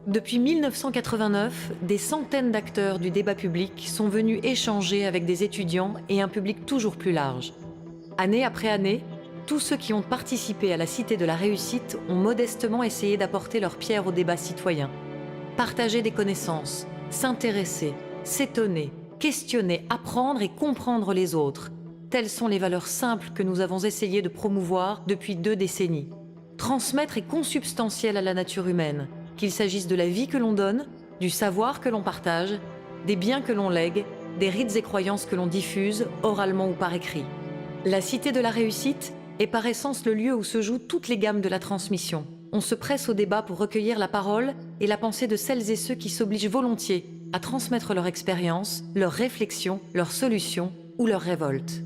Depuis 1989, des centaines d'acteurs du débat public sont venus échanger avec des étudiants et un public toujours plus large. Année après année, tous ceux qui ont participé à la Cité de la Réussite ont modestement essayé d'apporter leur pierre au débat citoyen. Partager des connaissances, s'intéresser, s'étonner, questionner, apprendre et comprendre les autres. Telles sont les valeurs simples que nous avons essayé de promouvoir depuis 2 décennies. Transmettre est consubstantiel à la nature humaine, qu'il s'agisse de la vie que l'on donne, du savoir que l'on partage, des biens que l'on lègue, des rites et croyances que l'on diffuse, oralement ou par écrit. La Cité de la Réussite est par essence le lieu où se jouent toutes les gammes de la transmission. On se presse au débat pour recueillir la parole et la pensée de celles et ceux qui s'obligent volontiers à transmettre leur expérience, leurs réflexions, leurs solutions ou leurs révoltes.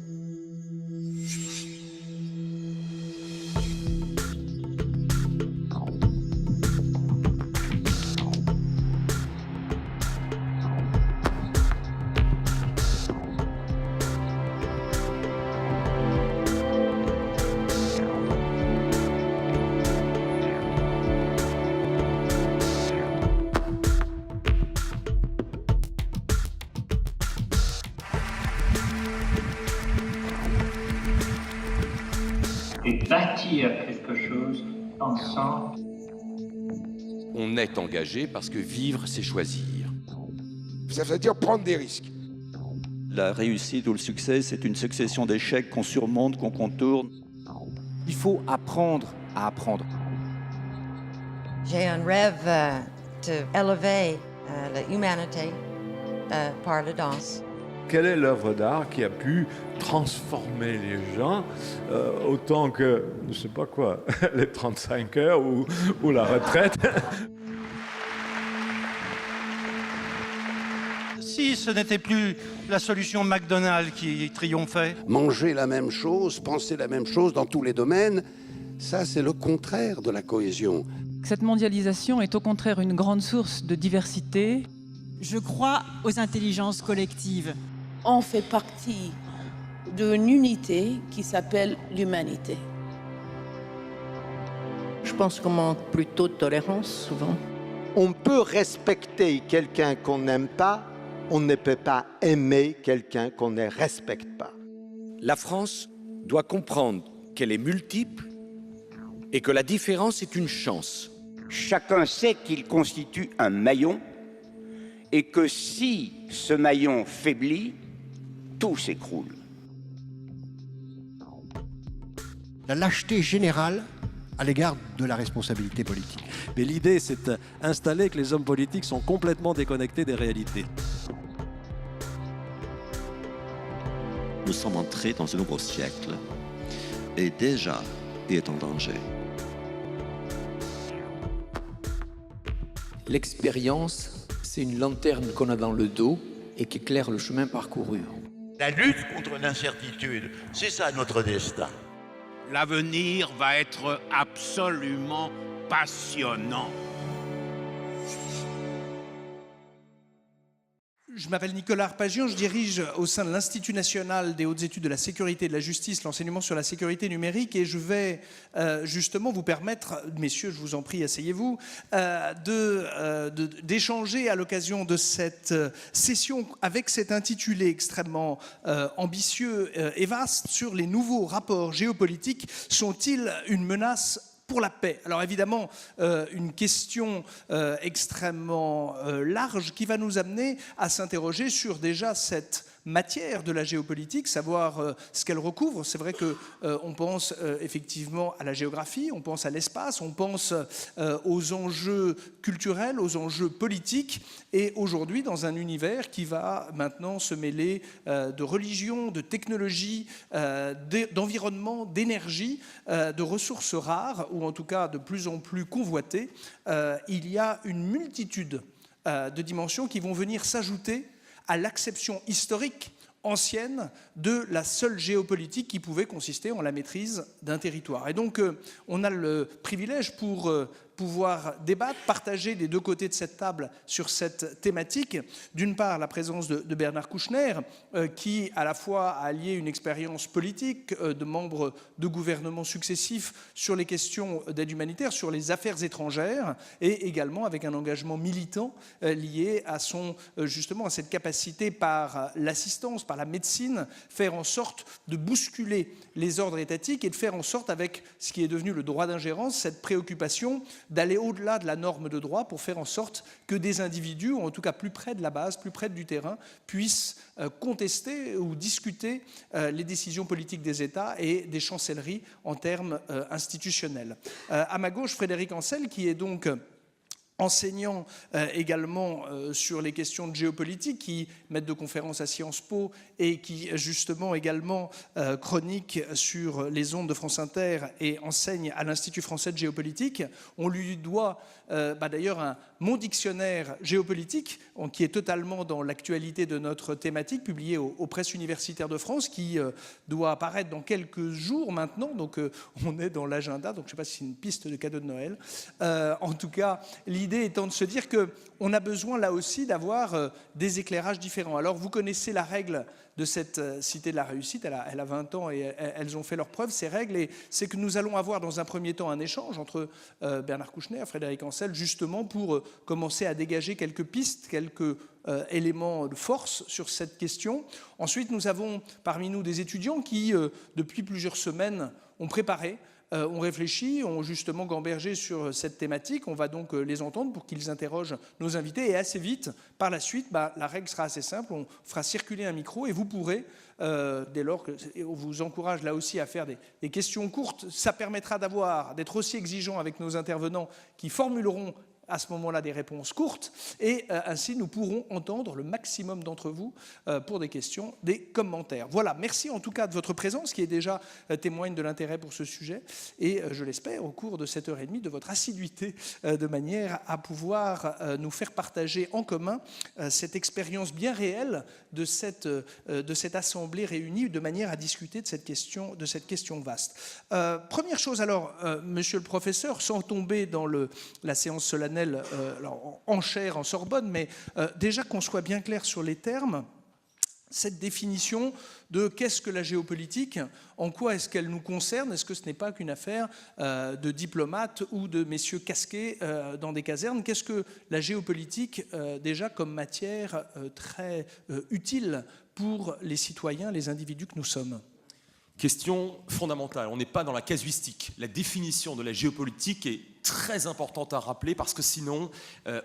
Et bâtir quelque chose ensemble. On est engagé parce que vivre, c'est choisir. Ça veut dire prendre des risques. La réussite ou le succès, c'est une succession d'échecs qu'on surmonte, qu'on contourne. Il faut apprendre à apprendre. J'ai un rêve d'élever l'humanité par la danse. Quelle est l'œuvre d'art qui a pu transformer les gens autant que, je ne sais pas quoi, les 35 heures ou la retraite? Si ce n'était plus la solution McDonald's qui triomphait. Manger la même chose, penser la même chose dans tous les domaines, ça c'est le contraire de la cohésion. Cette mondialisation est au contraire une grande source de diversité. Je crois aux intelligences collectives. On fait partie d'une unité qui s'appelle l'humanité. Je pense qu'on manque plutôt de tolérance, souvent. On peut respecter quelqu'un qu'on n'aime pas, on ne peut pas aimer quelqu'un qu'on ne respecte pas. La France doit comprendre qu'elle est multiple et que la différence est une chance. Chacun sait qu'il constitue un maillon et que si ce maillon faiblit, tout s'écroule. La lâcheté générale à l'égard de la responsabilité politique. Mais l'idée, c'est d'installer que les hommes politiques sont complètement déconnectés des réalités. Nous sommes entrés dans un nouveau siècle et déjà, il est en danger. L'expérience, c'est une lanterne qu'on a dans le dos et qui éclaire le chemin parcouru. La lutte contre l'incertitude, c'est ça notre destin. L'avenir va être absolument passionnant. Je m'appelle Nicolas Arpagian, je dirige au sein de l'Institut national des hautes études de la sécurité et de la justice l'enseignement sur la sécurité numérique et je vais justement vous permettre, messieurs, je vous en prie, asseyez-vous, d'échanger à l'occasion de cette session avec cet intitulé extrêmement ambitieux et vaste sur les nouveaux rapports géopolitiques. Sont-ils une menace pour la paix? Alors évidemment, une question extrêmement large qui va nous amener à s'interroger sur déjà cette matière de la géopolitique, savoir ce qu'elle recouvre. C'est vrai qu'on pense effectivement à la géographie, on pense à l'espace, on pense aux enjeux culturels, aux enjeux politiques. Et aujourd'hui, dans un univers qui va maintenant se mêler de religion, de technologie, d'environnement, d'énergie, de ressources rares, ou en tout cas de plus en plus convoitées, il y a une multitude de dimensions qui vont venir s'ajouter à l'acception historique ancienne de la seule géopolitique qui pouvait consister en la maîtrise d'un territoire. Et donc, on a le privilège pour pouvoir débattre, partager des deux côtés de cette table sur cette thématique. D'une part, la présence de Bernard Kouchner, qui à la fois a allié une expérience politique de membre de gouvernements successifs sur les questions d'aide humanitaire, sur les affaires étrangères, et également avec un engagement militant lié à justement à cette capacité par l'assistance, par la médecine, faire en sorte de bousculer les ordres étatiques et de faire en sorte, avec ce qui est devenu le droit d'ingérence, cette préoccupation d'aller au-delà de la norme de droit pour faire en sorte que des individus, ou en tout cas plus près de la base, plus près du terrain, puissent contester ou discuter les décisions politiques des États et des chancelleries en termes institutionnels. À ma gauche, Frédéric Ancel, qui est donc enseignant également sur les questions de géopolitique, qui maître de conférences à Sciences Po et qui justement également chronique sur les ondes de France Inter et enseigne à l'Institut français de géopolitique. On lui doit d'ailleurs mon dictionnaire géopolitique, qui est totalement dans l'actualité de notre thématique, publié aux presses universitaires de France, qui doit apparaître dans quelques jours maintenant, donc on est dans l'agenda, donc je ne sais pas si c'est une piste de cadeau de Noël. En tout cas, l'idée étant de se dire qu'on a besoin là aussi d'avoir des éclairages différents. Alors vous connaissez la règle de cette Cité de la Réussite, elle a 20 ans et elles ont fait leurs preuves, ces règles, et c'est que nous allons avoir dans un premier temps un échange entre Bernard Kouchner, Frédéric Ancel, justement pour commencer à dégager quelques pistes, quelques éléments de force sur cette question. Ensuite, nous avons parmi nous des étudiants qui, depuis plusieurs semaines, ont préparé, ont réfléchi, ont justement gambergé sur cette thématique. On va donc les entendre pour qu'ils interrogent nos invités. Et assez vite, par la suite, la règle sera assez simple. On fera circuler un micro et vous pourrez, dès lors que on vous encourage là aussi à faire des questions courtes, ça permettra d'être aussi exigeant avec nos intervenants qui formuleront à ce moment-là des réponses courtes, et ainsi nous pourrons entendre le maximum d'entre vous pour des questions, des commentaires. Voilà, merci en tout cas de votre présence, qui est déjà témoigne de l'intérêt pour ce sujet, et je l'espère, au cours de cette heure et demie, de votre assiduité, de manière à pouvoir nous faire partager en commun cette expérience bien réelle de cette assemblée réunie, de manière à discuter de cette question vaste. Première chose alors, monsieur le professeur, sans tomber dans la séance solennelle en chaire, en Sorbonne, mais déjà qu'on soit bien clair sur les termes, cette définition de qu'est-ce que la géopolitique, en quoi est-ce qu'elle nous concerne, est-ce que ce n'est pas qu'une affaire de diplomates ou de messieurs casqués dans des casernes, qu'est-ce que la géopolitique déjà comme matière très utile pour les citoyens, les individus que nous sommes? Question fondamentale, on n'est pas dans la casuistique. La définition de la géopolitique est très importante à rappeler parce que sinon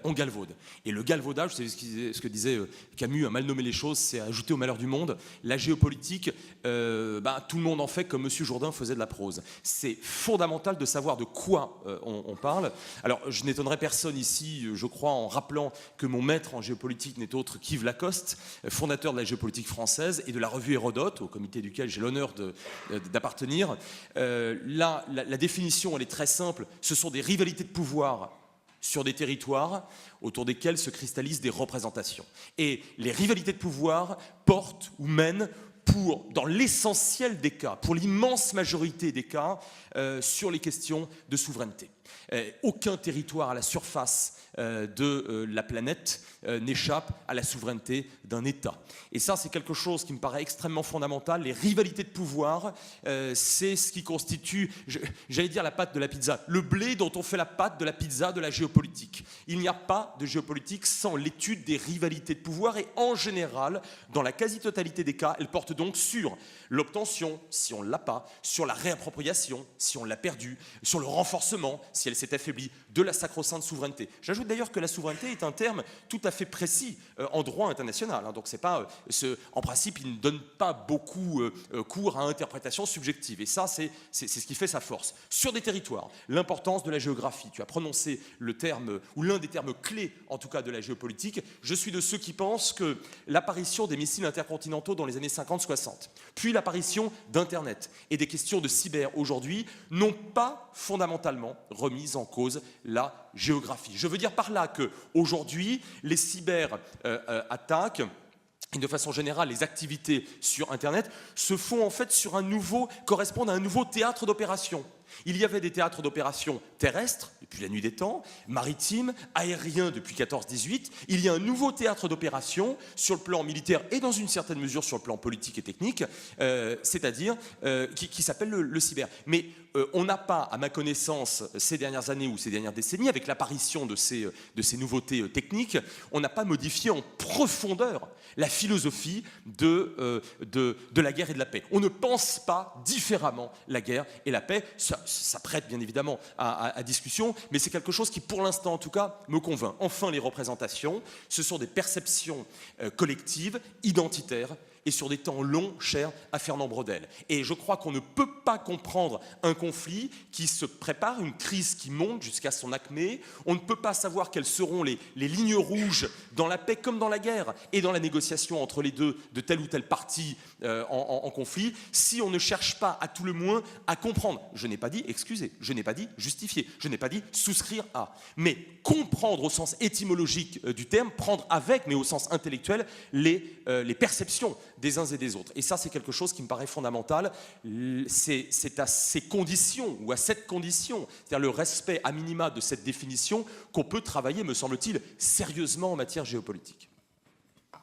on galvaude. Et le galvaudage, c'est ce que disait Camus, à mal nommer les choses, c'est ajouter au malheur du monde. La géopolitique, tout le monde en fait comme M. Jourdain faisait de la prose. C'est fondamental de savoir de quoi on parle. Alors je n'étonnerai personne ici, je crois, en rappelant que mon maître en géopolitique n'est autre qu'Yves Lacoste, fondateur de la géopolitique française et de la revue Hérodote, au comité duquel j'ai l'honneur d'appartenir. La définition, elle est très simple, ce sont des rivalités de pouvoir sur des territoires autour desquels se cristallisent des représentations. Et les rivalités de pouvoir portent ou mènent dans l'essentiel des cas, pour l'immense majorité des cas, sur les questions de souveraineté. Aucun territoire à la surface de la planète n'échappe à la souveraineté d'un État. Et ça, c'est quelque chose qui me paraît extrêmement fondamental. Les rivalités de pouvoir, c'est ce qui constitue, j'allais dire la pâte de la pizza, le blé dont on fait la pâte de la pizza de la géopolitique. Il n'y a pas de géopolitique sans l'étude des rivalités de pouvoir et en général, dans la quasi-totalité des cas, elle porte donc sur l'obtention, si on ne l'a pas, sur la réappropriation, si on l'a perdue, sur le renforcement, si elle s'est affaiblie, de la sacro-sainte souveraineté. J'ajoute d'ailleurs que la souveraineté est un terme tout à fait précis en droit international. Donc c'est pas, en principe, il ne donne pas beaucoup cours à interprétation subjective. Et ça, c'est ce qui fait sa force. Sur des territoires, l'importance de la géographie. Tu as prononcé le terme, ou l'un des termes clés, en tout cas, de la géopolitique. Je suis de ceux qui pensent que l'apparition des missiles intercontinentaux dans les années 50-60, puis l'apparition d'Internet et des questions de cyber aujourd'hui n'ont pas fondamentalement remis en cause la géographie. Je veux dire par là qu'aujourd'hui, les cyberattaques et de façon générale, les activités sur Internet se font en fait correspondent à un nouveau théâtre d'opération. Il y avait des théâtres d'opération terrestres, depuis la nuit des temps, maritimes, aériens depuis 14-18. Il y a un nouveau théâtre d'opération sur le plan militaire et dans une certaine mesure sur le plan politique et technique, c'est-à-dire qui s'appelle le cyber. Mais on n'a pas, à ma connaissance, ces dernières années ou ces dernières décennies, avec l'apparition de ces nouveautés techniques, on n'a pas modifié en profondeur la philosophie de la guerre et de la paix. On ne pense pas différemment la guerre et la paix. Ça prête bien évidemment à discussion, mais c'est quelque chose qui, pour l'instant en tout cas, me convainc. Enfin, les représentations, ce sont des perceptions collectives, identitaires, et sur des temps longs, chers à Fernand Braudel. Et je crois qu'on ne peut pas comprendre un conflit qui se prépare, une crise qui monte jusqu'à son acmé. On ne peut pas savoir quelles seront les lignes rouges dans la paix comme dans la guerre et dans la négociation entre les deux de telle ou telle partie en conflit, si on ne cherche pas à tout le moins à comprendre. Je n'ai pas dit excuser, je n'ai pas dit justifier, je n'ai pas dit souscrire à. Mais comprendre au sens étymologique du terme, prendre avec, mais au sens intellectuel, les perceptions des uns et des autres. Et ça, c'est quelque chose qui me paraît fondamental. C'est à ces conditions, ou à cette condition, c'est-à-dire le respect à minima de cette définition, qu'on peut travailler, me semble-t-il, sérieusement en matière géopolitique.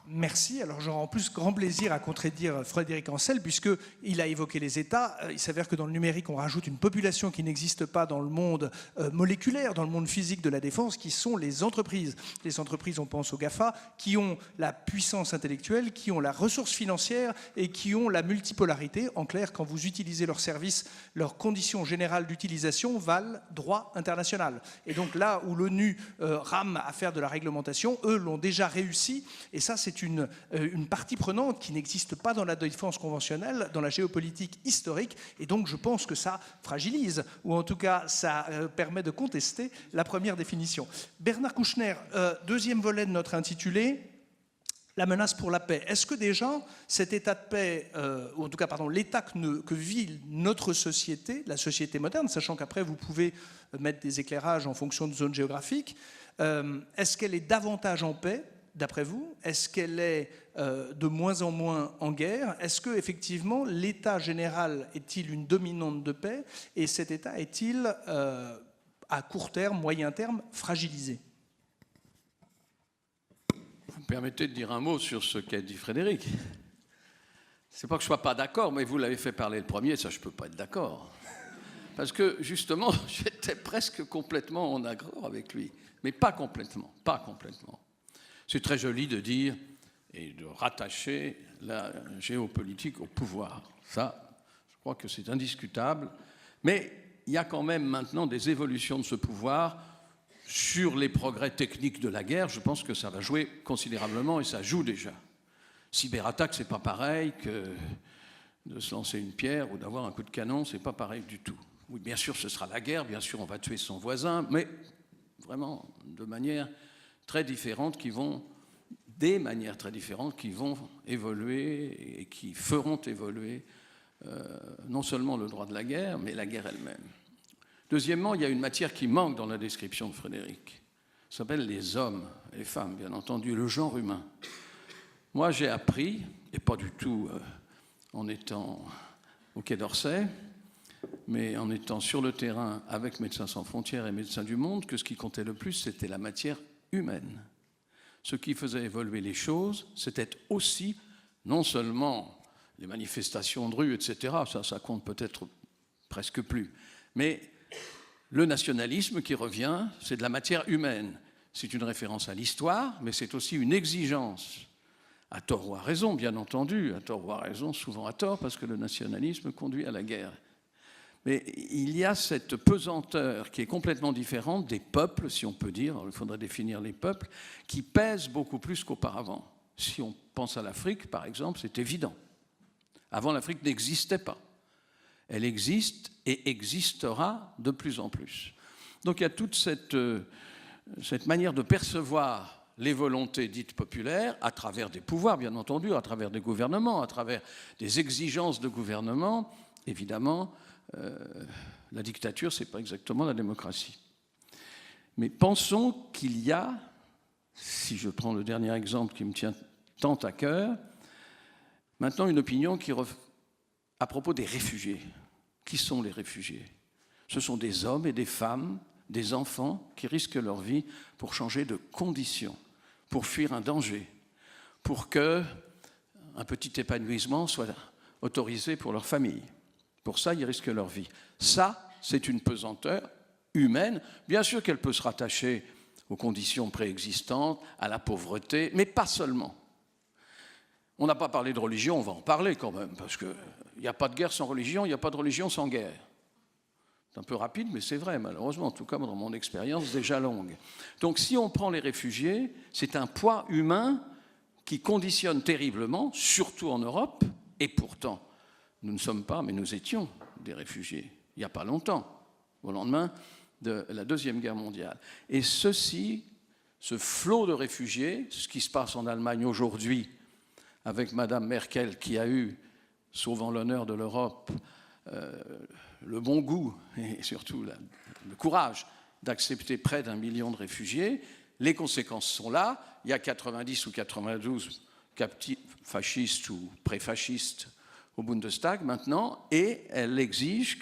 Merci. Alors j'aurai en plus grand plaisir à contredire Frédéric Ancel, puisqu'il a évoqué les États. Il s'avère que dans le numérique, on rajoute une population qui n'existe pas dans le monde moléculaire, dans le monde physique de la défense, qui sont les entreprises. Les entreprises, on pense aux GAFA, qui ont la puissance intellectuelle, qui ont la ressource financière et qui ont la multipolarité. En clair, quand vous utilisez leurs services, leurs conditions générales d'utilisation valent droit international. Et donc là où l'ONU rame à faire de la réglementation, eux l'ont déjà réussi. Et ça, c'est une partie prenante qui n'existe pas dans la défense conventionnelle, dans la géopolitique historique, et donc je pense que ça fragilise, ou en tout cas ça permet de contester la première définition. Bernard Kouchner, deuxième volet de notre intitulé, la menace pour la paix. Est-ce que déjà cet état de paix, ou en tout cas pardon, l'état que vit notre société, la société moderne, sachant qu'après vous pouvez mettre des éclairages en fonction de zones géographiques, est-ce qu'elle est davantage en paix d'après vous? Est-ce qu'elle est de moins en moins en guerre? Est-ce que effectivement l'état général est-il une dominante de paix? Et cet état est-il à court terme, moyen terme, fragilisé? Vous me permettez de dire un mot sur ce qu'a dit Frédéric. C'est pas que je sois pas d'accord, mais vous l'avez fait parler le premier, ça je peux pas être d'accord. Parce que justement, j'étais presque complètement en accord avec lui, mais pas complètement, pas complètement. C'est très joli de dire et de rattacher la géopolitique au pouvoir. Ça, je crois que c'est indiscutable. Mais il y a quand même maintenant des évolutions de ce pouvoir sur les progrès techniques de la guerre. Je pense que ça va jouer considérablement et ça joue déjà. Cyberattaque, c'est pas pareil que de se lancer une pierre ou d'avoir un coup de canon, c'est pas pareil du tout. Oui, bien sûr, ce sera la guerre, bien sûr, on va tuer son voisin, mais vraiment de manière très différentes des manières très différentes qui vont évoluer et qui feront évoluer non seulement le droit de la guerre, mais la guerre elle-même. Deuxièmement, il y a une matière qui manque dans la description de Frédéric. Ça s'appelle les hommes, les femmes, bien entendu, le genre humain. Moi, j'ai appris, et pas du tout en étant au Quai d'Orsay, mais en étant sur le terrain avec Médecins sans frontières et Médecins du monde, que ce qui comptait le plus, c'était la matière humaine. Ce qui faisait évoluer les choses, c'était aussi, non seulement les manifestations de rue, etc., ça compte peut-être presque plus, mais le nationalisme qui revient, c'est de la matière humaine. C'est une référence à l'histoire, mais c'est aussi une exigence, à tort ou à raison, bien entendu, à tort ou à raison, souvent à tort, parce que le nationalisme conduit à la guerre. Mais il y a cette pesanteur qui est complètement différente des peuples, si on peut dire, il faudrait définir les peuples, qui pèsent beaucoup plus qu'auparavant. Si on pense à l'Afrique, par exemple, c'est évident. Avant, l'Afrique n'existait pas. Elle existe et existera de plus en plus. Donc il y a toute cette manière de percevoir les volontés dites populaires à travers des pouvoirs, bien entendu, à travers des gouvernements, à travers des exigences de gouvernement, évidemment. La dictature, ce n'est pas exactement la démocratie. Mais pensons qu'il y a, si je prends le dernier exemple qui me tient tant à cœur, maintenant une opinion à propos des réfugiés. Qui sont les réfugiés? Ce sont des hommes et des femmes, des enfants qui risquent leur vie pour changer de conditions, pour fuir un danger, pour qu'un petit épanouissement soit autorisé pour leur famille. Pour ça, ils risquent leur vie. Ça, c'est une pesanteur humaine. Bien sûr qu'elle peut se rattacher aux conditions préexistantes, à la pauvreté, mais pas seulement. On n'a pas parlé de religion, on va en parler quand même, parce qu'il n'y a pas de guerre sans religion, il n'y a pas de religion sans guerre. C'est un peu rapide, mais c'est vrai, malheureusement, en tout cas dans mon expérience déjà longue. Donc si on prend les réfugiés, c'est un poids humain qui conditionne terriblement, surtout en Europe, et pourtant, nous ne sommes pas, mais nous étions des réfugiés, il n'y a pas longtemps, au lendemain de la Deuxième Guerre mondiale. Et ceci, ce flot de réfugiés, ce qui se passe en Allemagne aujourd'hui, avec Madame Merkel qui a eu, sauvant l'honneur de l'Europe, le bon goût et surtout le courage d'accepter près d'1 million de réfugiés, les conséquences sont là. Il y a 90 ou 92 captifs fascistes ou pré-fascistes au Bundestag maintenant, et elle exige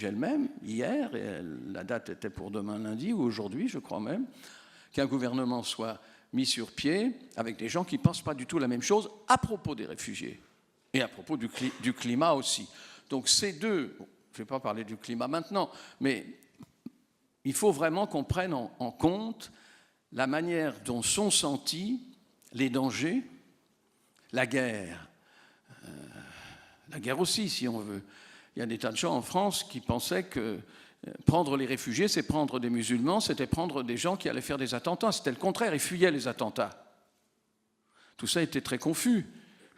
elle-même, hier, et la date était pour demain lundi, ou aujourd'hui, je crois même, qu'un gouvernement soit mis sur pied avec des gens qui ne pensent pas du tout la même chose à propos des réfugiés et à propos du climat aussi. Donc ces deux, je ne vais pas parler du climat maintenant, mais il faut vraiment qu'on prenne en compte la manière dont sont sentis les dangers, la guerre aussi, si on veut. Il y a des tas de gens en France qui pensaient que prendre les réfugiés, c'est prendre des musulmans, c'était prendre des gens qui allaient faire des attentats. C'était le contraire, ils fuyaient les attentats. Tout ça était très confus.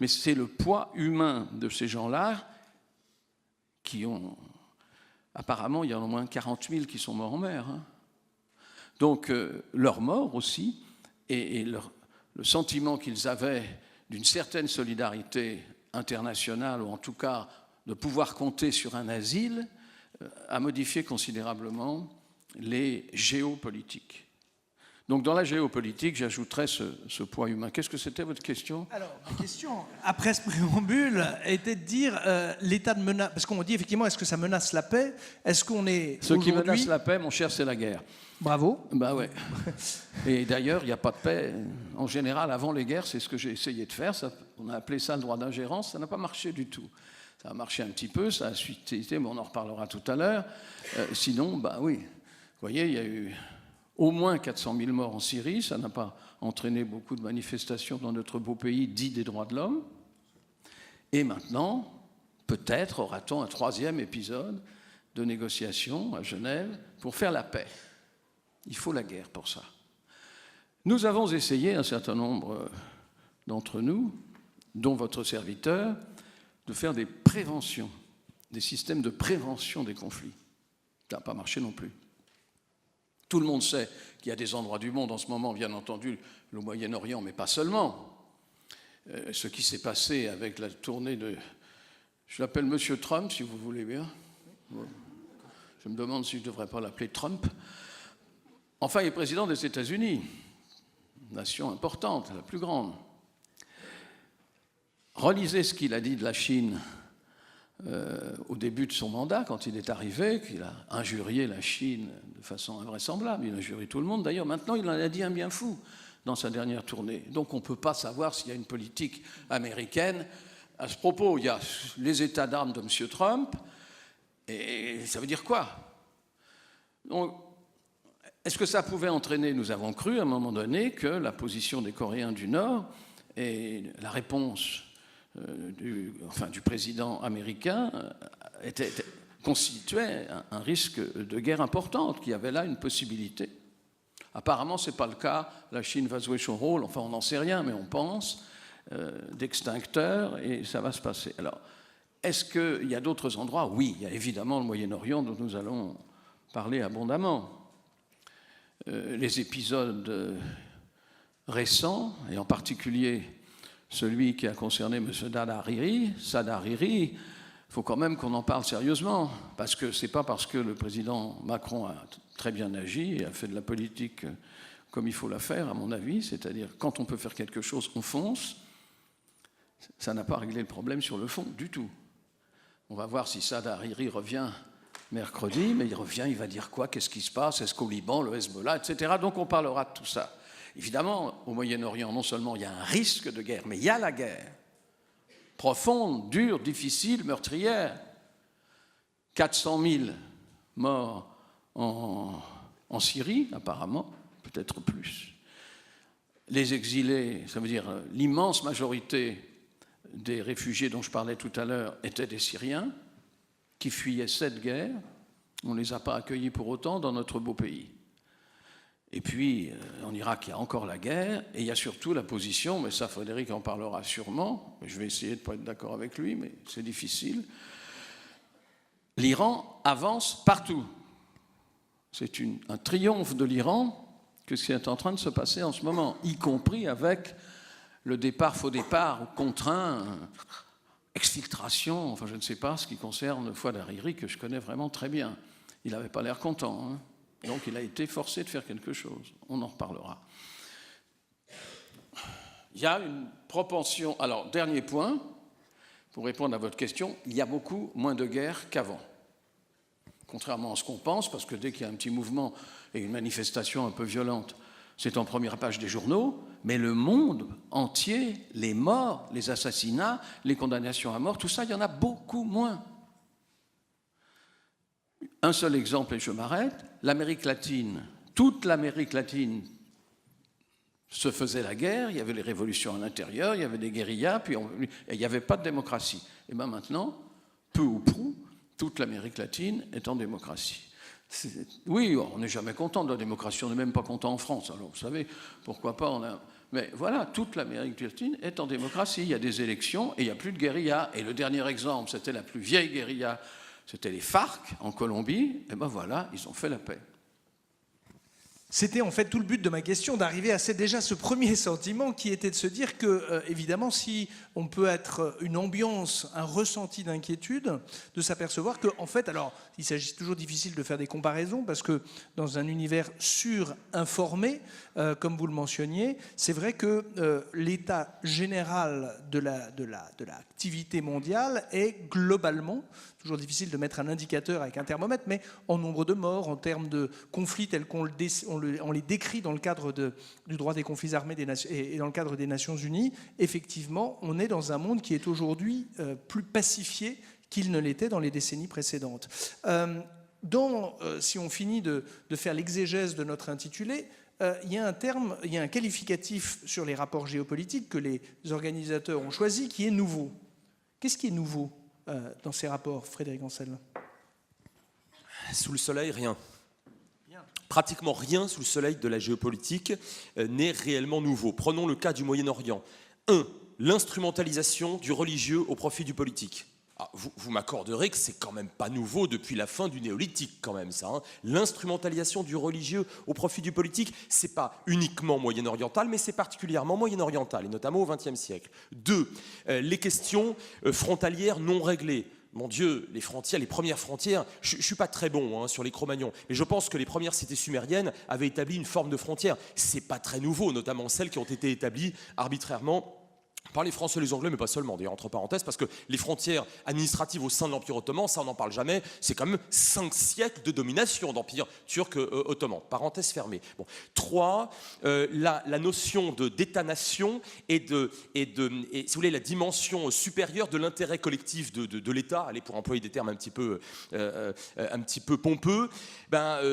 Mais c'est le poids humain de ces gens-là qui ont... Apparemment, il y en a au moins 40 000 qui sont morts en mer. Hein. Donc, leur mort aussi, et le sentiment qu'ils avaient d'une certaine solidarité internationale, ou en tout cas de pouvoir compter sur un asile, a modifié considérablement les géopolitiques. Donc dans la géopolitique, j'ajouterais ce poids humain. Qu'est-ce que c'était votre question? Alors, ma question, après ce préambule, était de dire l'état de menace... Parce qu'on dit effectivement, est-ce que ça menace la paix? Est-ce qu'on est Ce qui menace la paix, mon cher, c'est la guerre. Bravo. Bah ouais. Et d'ailleurs, il n'y a pas de paix. En général, avant les guerres, c'est ce que j'ai essayé de faire. On a appelé ça le droit d'ingérence. Ça n'a pas marché du tout. Ça a marché un petit peu, ça a suscité, mais on en reparlera tout à l'heure. Sinon, bah oui. Vous voyez, il y a eu au moins 400 000 morts en Syrie. Ça n'a pas entraîné beaucoup de manifestations dans notre beau pays dit des droits de l'homme. Et maintenant, peut-être aura-t-on un 3e épisode de négociations à Genève pour faire la paix. Il faut la guerre pour ça. Nous avons essayé, un certain nombre d'entre nous, dont votre serviteur, de faire des préventions, des systèmes de prévention des conflits. Ça n'a pas marché non plus. Tout le monde sait qu'il y a des endroits du monde en ce moment, bien entendu, le Moyen-Orient, mais pas seulement. Ce qui s'est passé avec la tournée de... Je l'appelle Monsieur Trump, si vous voulez bien. Je me demande si je ne devrais pas l'appeler Trump. Enfin, il est président des États-Unis, nation importante, la plus grande. Relisez ce qu'il a dit de la Chine au début de son mandat, quand il est arrivé, qu'il a injurié la Chine de façon invraisemblable. Il a injurié tout le monde. D'ailleurs, maintenant, il en a dit un bien fou dans sa dernière tournée. Donc, on ne peut pas savoir s'il y a une politique américaine. À ce propos, il y a les états d'armes de M. Trump. Et ça veut dire quoi? Donc, est-ce que ça pouvait entraîner? Nous avons cru à un moment donné que la position des Coréens du Nord et la réponse du président américain constituait un risque de guerre importante, qu'il y avait là une possibilité. Apparemment, ce n'est pas le cas. La Chine va jouer son rôle, enfin on n'en sait rien, mais on pense, d'extincteur, et ça va se passer. Alors, est-ce qu'il y a d'autres endroits? Oui, il y a évidemment le Moyen-Orient dont nous allons parler abondamment. Les épisodes récents, et en particulier celui qui a concerné M. Saad Hariri, il faut quand même qu'on en parle sérieusement, parce que ce n'est pas parce que le président Macron a très bien agi et a fait de la politique comme il faut la faire, à mon avis, c'est-à-dire quand on peut faire quelque chose, on fonce, ça n'a pas réglé le problème sur le fond du tout. On va voir si Saad Hariri revient mercredi, mais il revient, il va dire quoi? Qu'est-ce qui se passe? Est-ce qu'au Liban, le Hezbollah, etc. Donc on parlera de tout ça. Évidemment, au Moyen-Orient, non seulement il y a un risque de guerre, mais il y a la guerre. Profonde, dure, difficile, meurtrière. 400 000 morts en Syrie, apparemment, peut-être plus. Les exilés, ça veut dire l'immense majorité des réfugiés dont je parlais tout à l'heure étaient des Syriens qui fuyaient cette guerre. On ne les a pas accueillis pour autant dans notre beau pays. Et puis, en Irak, il y a encore la guerre, et il y a surtout la position, mais ça, Frédéric en parlera sûrement, je vais essayer de ne pas être d'accord avec lui, mais c'est difficile. L'Iran avance partout. C'est un triomphe de l'Iran que ce qui est en train de se passer en ce moment, y compris avec le départ, faux départ, ou contraint, exfiltration, enfin je ne sais pas, ce qui concerne Fouad Hariri, que je connais vraiment très bien. Il n'avait pas l'air content, hein. Donc il a été forcé de faire quelque chose. On en reparlera. Il y a une propension... Alors, dernier point, pour répondre à votre question, il y a beaucoup moins de guerres qu'avant. Contrairement à ce qu'on pense, parce que dès qu'il y a un petit mouvement et une manifestation un peu violente, c'est en première page des journaux, mais le monde entier, les morts, les assassinats, les condamnations à mort, tout ça, il y en a beaucoup moins. Un seul exemple et je m'arrête, l'Amérique latine, toute l'Amérique latine se faisait la guerre, il y avait les révolutions à l'intérieur, il y avait des guérillas, puis il n'y avait pas de démocratie. Et bien maintenant, peu ou prou, toute l'Amérique latine est en démocratie. Oui, on n'est jamais content de la démocratie, on n'est même pas content en France, alors vous savez, pourquoi pas, mais voilà, toute l'Amérique latine est en démocratie, il y a des élections et il n'y a plus de guérilla. Et le dernier exemple, c'était la plus vieille guérilla, c'était les FARC en Colombie, et ben voilà, ils ont fait la paix. C'était en fait tout le but de ma question, d'arriver à déjà ce premier sentiment qui était de se dire que, évidemment, si on peut être une ambiance, un ressenti d'inquiétude, de s'apercevoir qu'en fait, alors, il s'agit toujours difficile de faire des comparaisons parce que dans un univers surinformé, comme vous le mentionniez, c'est vrai que l'état général de l'activité mondiale est globalement, toujours difficile de mettre un indicateur avec un thermomètre, mais en nombre de morts, en termes de conflits tels qu'on les décrit dans le cadre du droit des conflits armés et dans le cadre des Nations Unies, effectivement, on est dans un monde qui est aujourd'hui plus pacifié qu'il ne l'était dans les décennies précédentes. Si on finit de faire l'exégèse de notre intitulé, il y a un qualificatif sur les rapports géopolitiques que les organisateurs ont choisi qui est nouveau. Qu'est-ce qui est nouveau dans ces rapports, Frédéric Ancel? Sous le soleil, rien. Pratiquement rien sous le soleil de la géopolitique n'est réellement nouveau. Prenons le cas du Moyen-Orient. 1. L'instrumentalisation du religieux au profit du politique. Ah, vous m'accorderez que c'est quand même pas nouveau depuis la fin du néolithique quand même ça. Hein. L'instrumentalisation du religieux au profit du politique, c'est pas uniquement moyen-oriental, mais c'est particulièrement moyen-oriental, et notamment au XXe siècle. 2. Les questions frontalières non réglées. Mon Dieu, les premières frontières, je ne suis pas très bon sur les Cro-Magnons, mais je pense que les premières cités sumériennes avaient établi une forme de frontière. C'est pas très nouveau, notamment celles qui ont été établies arbitrairement par les Français et les Anglais, mais pas seulement, d'ailleurs, entre parenthèses, parce que les frontières administratives au sein de l'Empire ottoman, ça on n'en parle jamais, c'est quand même 5 siècles de domination d'Empire turc ottoman, parenthèse fermée. Bon. 3, la notion d'État-nation et si vous voulez, la dimension supérieure de l'intérêt collectif de l'État, allez, pour employer des termes un petit peu pompeux,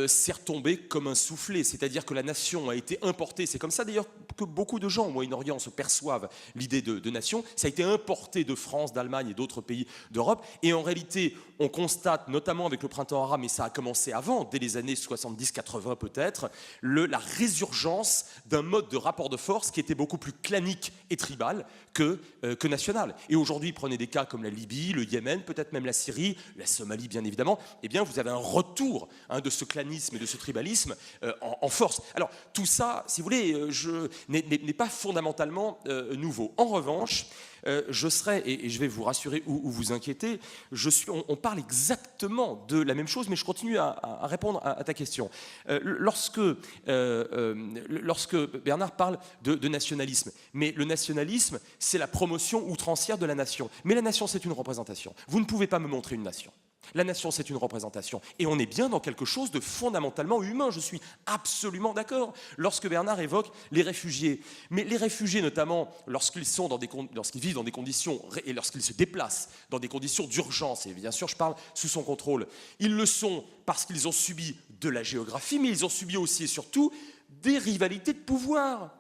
c'est retombé comme un soufflet, c'est-à-dire que la nation a été importée, c'est comme ça d'ailleurs que beaucoup de gens au Moyen-Orient se perçoivent l'idée de nation, ça a été importé de France, d'Allemagne et d'autres pays d'Europe, et en réalité, on constate, notamment avec le printemps arabe, mais ça a commencé avant, dès les années 70-80 peut-être, la résurgence d'un mode de rapport de force qui était beaucoup plus clanique et tribal que national. Et aujourd'hui, prenez des cas comme la Libye, le Yémen, peut-être même la Syrie, la Somalie bien évidemment, eh bien vous avez un retour de ce clanisme et de ce tribalisme en force. Alors tout ça, si vous voulez, n'est pas fondamentalement nouveau. En revanche, je serai, et je vais vous rassurer ou vous inquiéter, on parle exactement de la même chose, mais je continue à répondre à ta question. Lorsque Bernard parle de nationalisme, mais le nationalisme, c'est la promotion outrancière de la nation. Mais la nation, c'est une représentation. Vous ne pouvez pas me montrer une nation. La nation, c'est une représentation. Et on est bien dans quelque chose de fondamentalement humain. Je suis absolument d'accord. Lorsque Bernard évoque les réfugiés, mais les réfugiés, notamment, lorsqu'ils vivent dans des conditions, et lorsqu'ils se déplacent dans des conditions d'urgence, et bien sûr, je parle sous son contrôle, ils le sont parce qu'ils ont subi de la géographie, mais ils ont subi aussi et surtout des rivalités de pouvoir,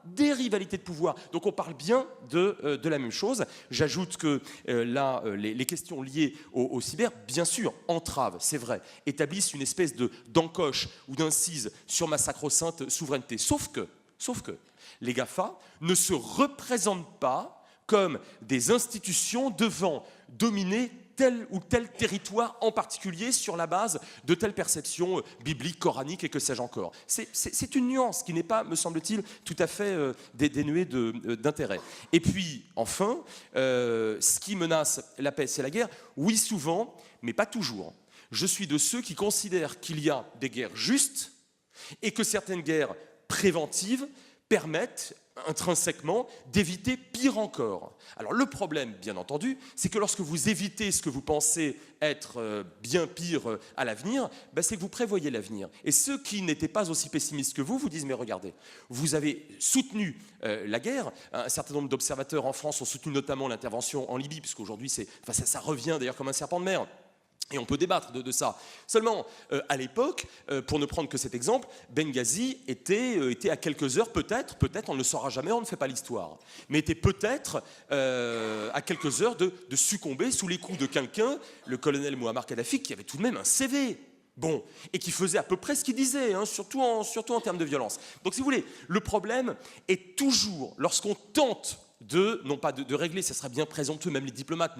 Donc on parle bien de la même chose. J'ajoute que là, les questions liées au cyber, bien sûr, entravent, c'est vrai, établissent une espèce d'encoche ou d'incise sur ma sacro-sainte souveraineté. Sauf que les GAFA ne se représentent pas comme des institutions devant dominer tel ou tel territoire en particulier sur la base de telle perception biblique, coranique et que sais-je encore. C'est une nuance qui n'est pas, me semble-t-il, tout à fait dénuée d'intérêt. Et puis, enfin, ce qui menace la paix, c'est la guerre. Oui, souvent, mais pas toujours. Je suis de ceux qui considèrent qu'il y a des guerres justes et que certaines guerres préventives permettent intrinsèquement d'éviter pire encore. Alors le problème, bien entendu, c'est que lorsque vous évitez ce que vous pensez être bien pire à l'avenir, c'est que vous prévoyez l'avenir. Et ceux qui n'étaient pas aussi pessimistes que vous disent, mais regardez, vous avez soutenu la guerre, un certain nombre d'observateurs en France ont soutenu notamment l'intervention en Libye, puisqu'aujourd'hui ça revient d'ailleurs comme un serpent de mer. Et on peut débattre de ça. Seulement, à l'époque, pour ne prendre que cet exemple, Benghazi était à quelques heures, peut-être, on ne le saura jamais, on ne fait pas l'histoire, mais était peut-être à quelques heures de succomber sous les coups de quelqu'un, le colonel Mouammar Kadhafi, qui avait tout de même un CV. Bon, et qui faisait à peu près ce qu'il disait, surtout en termes de violence. Donc si vous voulez, le problème est toujours, lorsqu'on tente non pas de régler, ça serait bien présomptueux, même les diplomates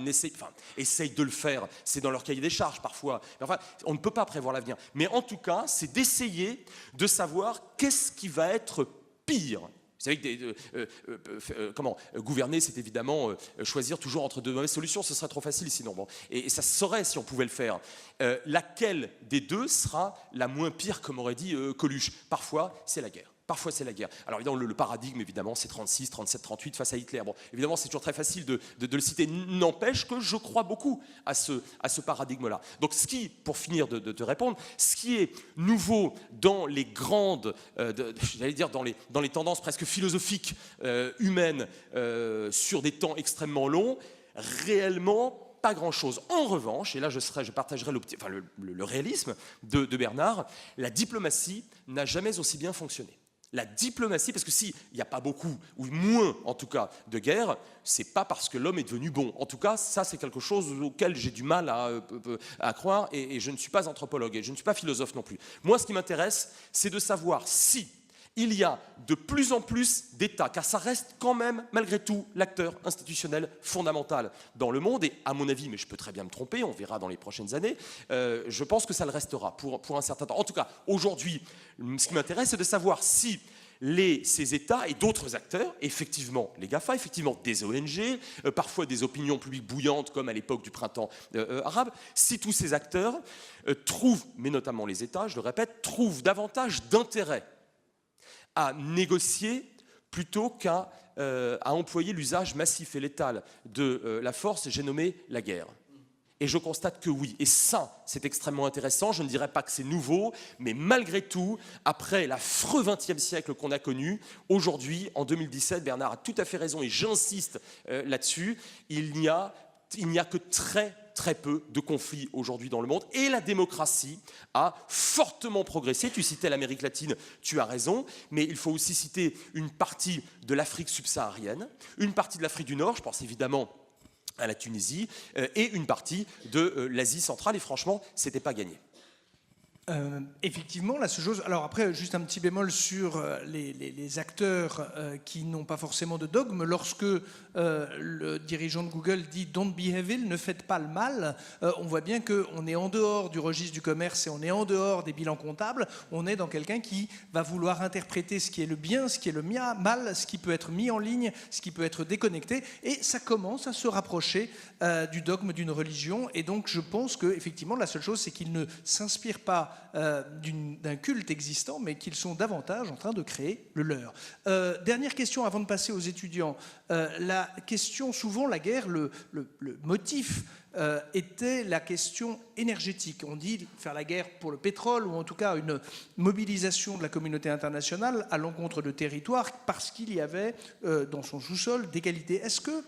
essayent de le faire, c'est dans leur cahier des charges parfois, on ne peut pas prévoir l'avenir, mais en tout cas, c'est d'essayer de savoir qu'est-ce qui va être pire. Vous savez que gouverner, c'est évidemment choisir toujours entre deux mauvaises solutions, ce serait trop facile sinon. Bon. Et ça se saurait si on pouvait le faire. Laquelle des deux sera la moins pire, comme aurait dit Coluche? Parfois, c'est la guerre. Parfois, c'est la guerre. Alors, évidemment, le paradigme, évidemment, c'est 36, 37, 38 face à Hitler. Bon, évidemment, c'est toujours très facile de le citer. N'empêche que je crois beaucoup à ce paradigme-là. Donc, pour finir de te répondre, ce qui est nouveau dans les grandes, j'allais dire dans les tendances presque philosophiques humaines sur des temps extrêmement longs, réellement, pas grand-chose. En revanche, et là je partagerai le réalisme de Bernard, la diplomatie n'a jamais aussi bien fonctionné. La diplomatie, parce que s'il n'y a pas beaucoup, ou moins en tout cas, de guerre, c'est pas parce que l'homme est devenu bon. En tout cas, ça c'est quelque chose auquel j'ai du mal à croire, et je ne suis pas anthropologue, et je ne suis pas philosophe non plus. Moi, ce qui m'intéresse, c'est de savoir si il y a de plus en plus d'États, car ça reste quand même, malgré tout, l'acteur institutionnel fondamental dans le monde, et à mon avis, mais je peux très bien me tromper, on verra dans les prochaines années, je pense que ça le restera pour un certain temps. En tout cas, aujourd'hui, ce qui m'intéresse, c'est de savoir si ces États et d'autres acteurs, effectivement les GAFA, effectivement des ONG, parfois des opinions publiques bouillantes comme à l'époque du printemps arabe, si tous ces acteurs trouvent, mais notamment les États, je le répète, trouvent davantage d'intérêt à négocier plutôt qu'à employer l'usage massif et létal de la force, j'ai nommé la guerre. Et je constate que oui, et ça, c'est extrêmement intéressant. Je ne dirais pas que c'est nouveau, mais malgré tout, après l'affreux XXe siècle qu'on a connu, aujourd'hui, en 2017, Bernard a tout à fait raison, et j'insiste là-dessus, il n'y a que très peu de conflits aujourd'hui dans le monde, et la démocratie a fortement progressé. Tu citais l'Amérique latine, tu as raison, mais il faut aussi citer une partie de l'Afrique subsaharienne, une partie de l'Afrique du Nord, je pense évidemment à la Tunisie, et une partie de l'Asie centrale, et franchement, c'était pas gagné. Effectivement, la seule chose... Alors après, juste un petit bémol sur les acteurs qui n'ont pas forcément de dogme. Lorsque le dirigeant de Google dit « Don't be evil », ne faites pas le mal, on voit bien qu'on est en dehors du registre du commerce et on est en dehors des bilans comptables. On est dans quelqu'un qui va vouloir interpréter ce qui est le bien, ce qui est le mal, ce qui peut être mis en ligne, ce qui peut être déconnecté. Et ça commence à se rapprocher du dogme d'une religion. Et donc, je pense qu'effectivement, la seule chose, c'est qu'il ne s'inspire pas d'un culte existant, mais qu'ils sont davantage en train de créer le leur. Dernière question avant de passer aux étudiants. La question, souvent la guerre, le motif était la question énergétique. On dit faire la guerre pour le pétrole, ou en tout cas une mobilisation de la communauté internationale à l'encontre de territoires parce qu'il y avait dans son sous-sol d'égalité. Est-ce que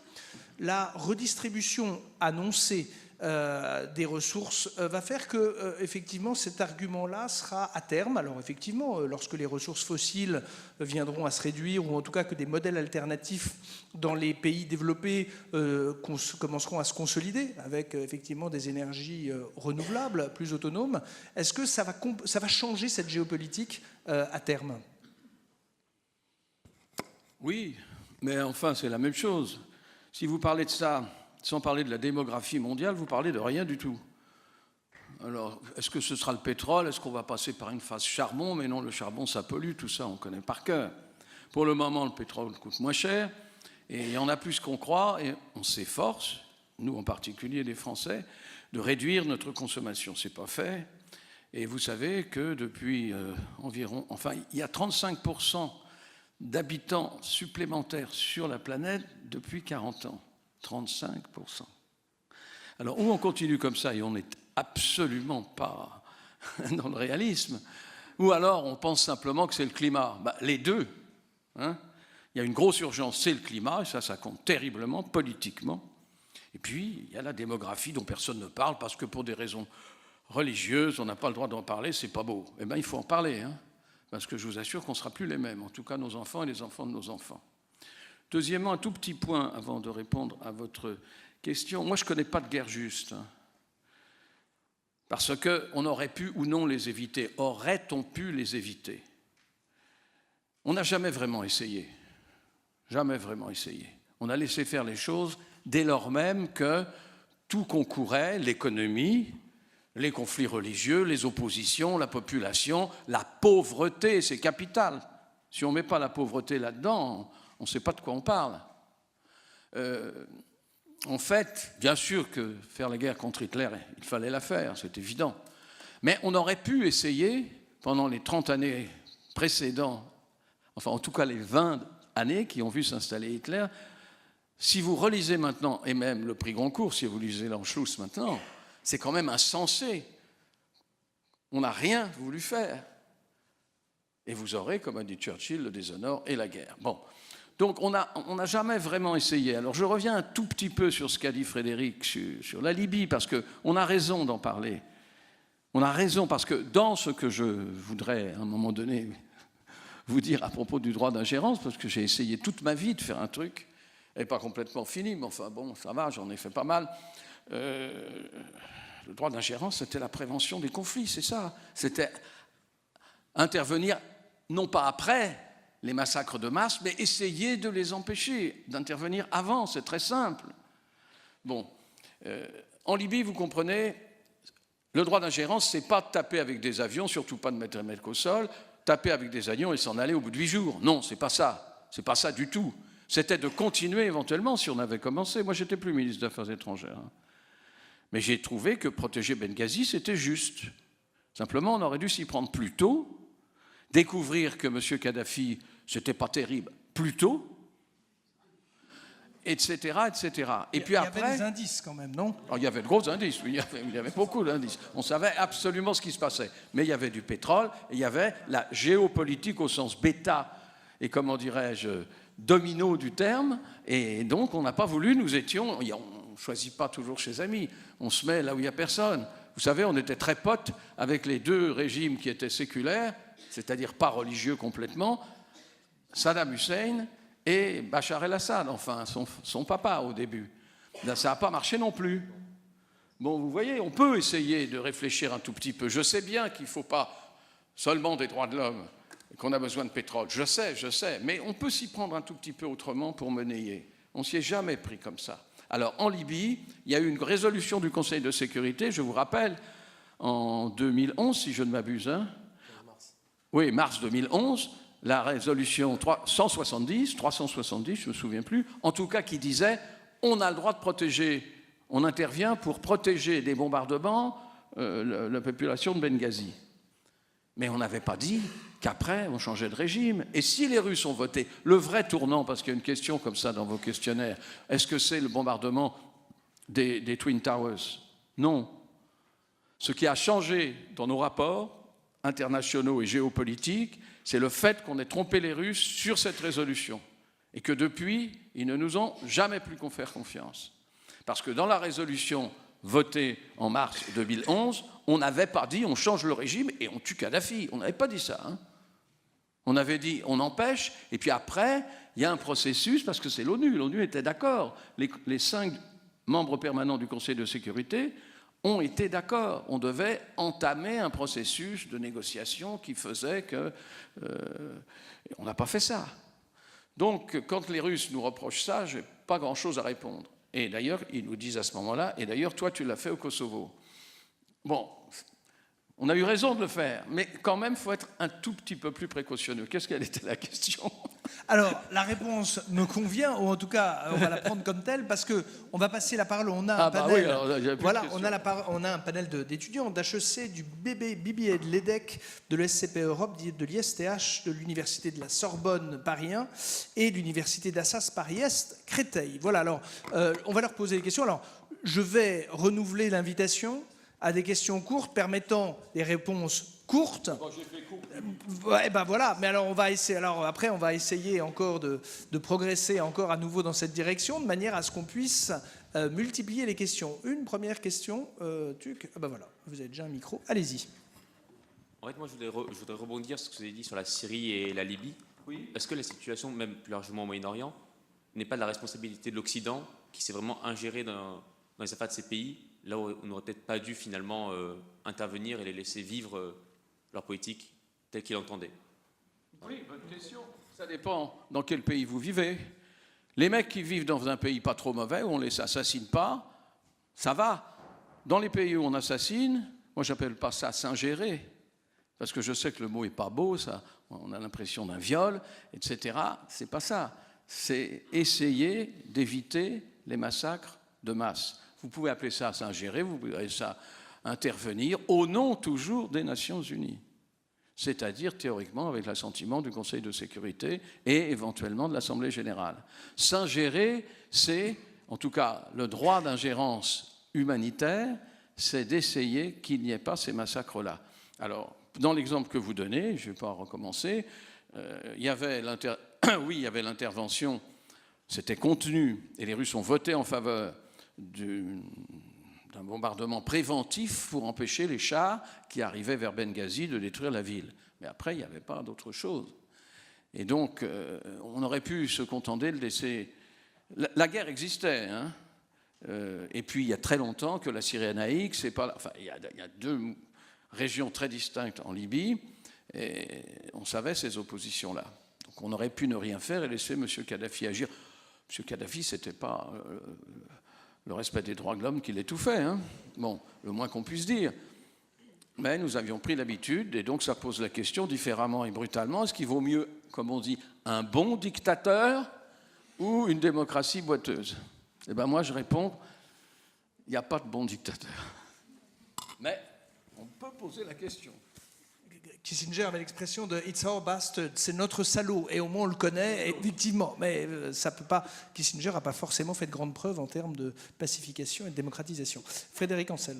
la redistribution annoncée des ressources va faire que effectivement cet argument-là sera à terme, alors effectivement lorsque les ressources fossiles viendront à se réduire, ou en tout cas que des modèles alternatifs dans les pays développés commenceront à se consolider avec effectivement des énergies renouvelables, plus autonomes, est-ce que ça va changer cette géopolitique à terme? Oui, mais enfin c'est la même chose. Si vous parlez de ça sans parler de la démographie mondiale, vous parlez de rien du tout. Alors, est-ce que ce sera le pétrole? Est-ce qu'on va passer par une phase charbon? Mais non, le charbon, ça pollue, tout ça, on connaît par cœur. Pour le moment, le pétrole coûte moins cher, et il y en a plus qu'on croit, et on s'efforce, nous en particulier les Français, de réduire notre consommation. Ce n'est pas fait, et vous savez que depuis environ... Enfin, il y a 35% d'habitants supplémentaires sur la planète depuis 40 ans. 35%. Alors, ou on continue comme ça et on n'est absolument pas dans le réalisme, ou alors on pense simplement que c'est le climat. Les deux. Hein. Il y a une grosse urgence, c'est le climat, et ça compte terriblement, politiquement. Et puis, il y a la démographie dont personne ne parle, parce que pour des raisons religieuses, on n'a pas le droit d'en parler, c'est pas beau. Eh bien, il faut en parler, hein, parce que je vous assure qu'on ne sera plus les mêmes, en tout cas nos enfants et les enfants de nos enfants. Deuxièmement, un tout petit point avant de répondre à votre question. Moi, je ne connais pas de guerre juste, hein, parce qu'on aurait pu ou non les éviter. Aurait-on pu les éviter? On n'a jamais vraiment essayé. Jamais vraiment essayé. On a laissé faire les choses dès lors même que tout concourait, l'économie, les conflits religieux, les oppositions, la population, la pauvreté, c'est capital. Si on ne met pas la pauvreté là-dedans, on ne sait pas de quoi on parle. En fait, bien sûr que faire la guerre contre Hitler, il fallait la faire, c'est évident. Mais on aurait pu essayer, pendant les 30 années précédentes, enfin en tout cas les 20 années qui ont vu s'installer Hitler, si vous relisez maintenant, et même le prix Goncourt, si vous lisez l'Anschluss maintenant, c'est quand même insensé. On n'a rien voulu faire. Et vous aurez, comme a dit Churchill, le déshonneur et la guerre. Bon. Donc on n'a jamais vraiment essayé. Alors je reviens un tout petit peu sur ce qu'a dit Frédéric sur la Libye, parce qu'on a raison d'en parler. On a raison, parce que dans ce que je voudrais à un moment donné vous dire à propos du droit d'ingérence, parce que j'ai essayé toute ma vie de faire un truc, et pas complètement fini, mais enfin bon, ça va, j'en ai fait pas mal. Le droit d'ingérence, c'était la prévention des conflits, c'est ça. C'était intervenir, non pas après les massacres de masse, mais essayer de les empêcher, d'intervenir avant, c'est très simple. Bon, en Libye, vous comprenez, le droit d'ingérence, c'est pas de taper avec des avions, surtout pas de mettre un mec au sol, taper avec des avions et s'en aller au bout de 8 jours. Non, c'est pas ça. C'est pas ça du tout. C'était de continuer éventuellement si on avait commencé. Moi, j'étais plus ministre des Affaires étrangères. Hein. Mais j'ai trouvé que protéger Benghazi, c'était juste. Simplement, on aurait dû s'y prendre plus tôt, découvrir que M. Kadhafi, c'était pas terrible plus tôt, etc., etc. Et puis après, il y avait des indices quand même, non? Il y avait de gros indices, oui, il y avait beaucoup d'indices. On savait absolument ce qui se passait. Mais il y avait du pétrole, et il y avait la géopolitique au sens bêta, et comment dirais-je, domino du terme, et donc on n'a pas voulu, nous étions, on ne choisit pas toujours ses amis, on se met là où il n'y a personne. Vous savez, on était très potes avec les deux régimes qui étaient séculaires, c'est-à-dire pas religieux complètement, Saddam Hussein et Bachar el-Assad, enfin son papa au début. Là, ça n'a pas marché non plus. Bon, vous voyez, on peut essayer de réfléchir un tout petit peu. Je sais bien qu'il ne faut pas seulement des droits de l'homme, qu'on a besoin de pétrole. Je sais, mais on peut s'y prendre un tout petit peu autrement pour monnayer. On ne s'y est jamais pris comme ça. Alors, en Libye, il y a eu une résolution du Conseil de sécurité, je vous rappelle, en 2011, si je ne m'abuse. Hein. Oui, mars 2011, la résolution 370, je ne me souviens plus, en tout cas qui disait on a le droit de protéger, on intervient pour protéger des bombardements la population de Benghazi. Mais on n'avait pas dit qu'après, on changeait de régime. Et si les Russes ont voté, le vrai tournant, parce qu'il y a une question comme ça dans vos questionnaires, est-ce que c'est le bombardement des Twin Towers? Non. Ce qui a changé dans nos rapports internationaux et géopolitiques, c'est le fait qu'on ait trompé les Russes sur cette résolution. Et que depuis, ils ne nous ont jamais plus fait confiance. Parce que dans la résolution votée en mars 2011, on n'avait pas dit on change le régime et on tue Kadhafi. On n'avait pas dit ça. Hein. On avait dit on empêche, et puis après, il y a un processus, parce que c'est l'ONU. L'ONU était d'accord. Les 5 membres permanents du Conseil de sécurité ont été d'accord. On devait entamer un processus de négociation qui faisait que... on n'a pas fait ça. Donc, quand les Russes nous reprochent ça, je n'ai pas grand-chose à répondre. Et d'ailleurs, ils nous disent à ce moment-là, et d'ailleurs, toi, tu l'as fait au Kosovo. Bon, on a eu raison de le faire, mais quand même, il faut être un tout petit peu plus précautionneux. Qu'est-ce qu'elle était la question? Alors, la réponse me convient, ou en tout cas, on va la prendre comme telle, parce qu'on va passer la parole. On a un panel, oui, alors, voilà, on a un panel d'étudiants d'HEC, du BBA de l'EDEC, de l'SCP Europe, de l'ISTH, de l'Université de la Sorbonne Paris 1 et de l'Université d'Assas Paris-Est Créteil. Voilà, alors, on va leur poser des questions. Alors, je vais renouveler l'invitation à des questions courtes permettant des réponses courtes. Bon, j'ai fait court. Ouais, ben voilà, mais alors on va essayer. Alors après, on va essayer encore de progresser encore à nouveau dans cette direction, de manière à ce qu'on puisse multiplier les questions. Une première question, ben voilà, vous avez déjà un micro, allez-y. En fait, moi, je voudrais rebondir sur ce que vous avez dit sur la Syrie et la Libye. Oui. Est-ce que la situation, même plus largement au Moyen-Orient, n'est pas de la responsabilité de l'Occident qui s'est vraiment ingéré dans les affaires de ces pays, là où on n'aurait peut-être pas dû finalement intervenir et les laisser vivre leur politique telle qu'ils l'entendaient? Oui, bonne question. Ça dépend dans quel pays vous vivez. Les mecs qui vivent dans un pays pas trop mauvais, où on ne les assassine pas, ça va. Dans les pays où on assassine, moi j'appelle pas ça s'ingérer, parce que je sais que le mot est pas beau, ça, on a l'impression d'un viol, etc. C'est pas ça. C'est essayer d'éviter les massacres de masse. Vous pouvez appeler ça s'ingérer, vous pouvez appeler ça intervenir au nom toujours des Nations Unies, c'est-à-dire théoriquement avec l'assentiment du Conseil de sécurité et éventuellement de l'Assemblée générale. S'ingérer, c'est, en tout cas, le droit d'ingérence humanitaire, c'est d'essayer qu'il n'y ait pas ces massacres-là. Alors, dans l'exemple que vous donnez, je ne vais pas recommencer, il y avait l'intervention, c'était contenu, et les Russes ont voté en faveur d'un bombardement préventif pour empêcher les chars qui arrivaient vers Benghazi de détruire la ville. Mais après, il n'y avait pas d'autre chose. Et donc, on aurait pu se contenter de laisser... La guerre existait, hein. Et puis, il y a très longtemps que la Cyrénaïque, c'est pas... Enfin, il y a 2 régions très distinctes en Libye, et on savait ces oppositions-là. Donc, on aurait pu ne rien faire et laisser M. Kadhafi agir. M. Kadhafi, c'était pas... le respect des droits de l'homme qui l'étouffait, hein. Bon, le moins qu'on puisse dire. Mais nous avions pris l'habitude, et donc ça pose la question différemment et brutalement, est-ce qu'il vaut mieux, comme on dit, un bon dictateur ou une démocratie boiteuse? Eh bien moi je réponds, il n'y a pas de bon dictateur. Mais on peut poser la question. Kissinger avait l'expression de « It's our bastard », c'est notre salaud, et au moins on le connaît, effectivement, mais ça peut pas... Kissinger n'a pas forcément fait de grandes preuves en termes de pacification et de démocratisation. Frédéric Ancel.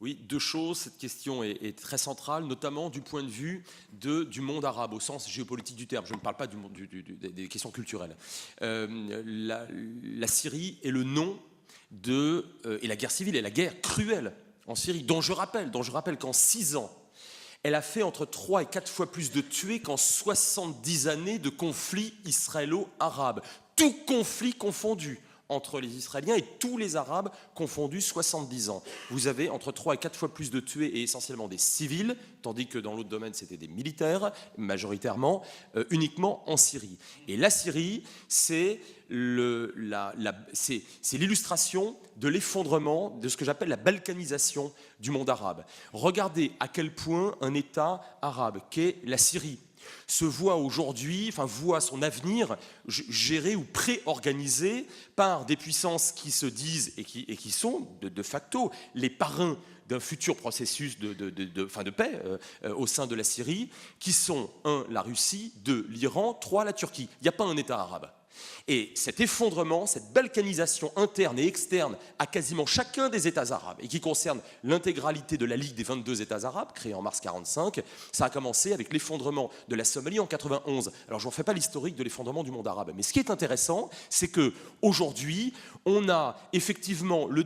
Oui, 2 choses. Cette question est très centrale, notamment du point de vue du monde arabe, au sens géopolitique du terme. Je ne parle pas des questions culturelles. La Syrie est le nom et la guerre civile, et la guerre cruelle en Syrie, dont je rappelle qu'en 6 ans, elle a fait entre 3 et 4 fois plus de tués qu'en 70 années de conflit israélo-arabe. Tout conflit confondu, entre les Israéliens et tous les Arabes confondus, 70 ans. Vous avez entre 3 et 4 fois plus de tués et essentiellement des civils, tandis que dans l'autre domaine, c'était des militaires, majoritairement, uniquement en Syrie. Et la Syrie, c'est l'illustration de l'effondrement de ce que j'appelle la balkanisation du monde arabe. Regardez à quel point un État arabe qu'est la Syrie, se voit aujourd'hui, voit son avenir géré ou pré-organisé par des puissances qui se disent et qui sont de facto les parrains d'un futur processus de paix au sein de la Syrie, qui sont 1, la Russie, 2, l'Iran, 3, la Turquie. Il n'y a pas un État arabe. Et cet effondrement, cette balkanisation interne et externe à quasiment chacun des États arabes, et qui concerne l'intégralité de la Ligue des 22 États arabes, créée en mars 1945, ça a commencé avec l'effondrement de la Somalie en 1991. Alors je ne fais pas l'historique de l'effondrement du monde arabe, mais ce qui est intéressant, c'est qu'aujourd'hui, on a effectivement, le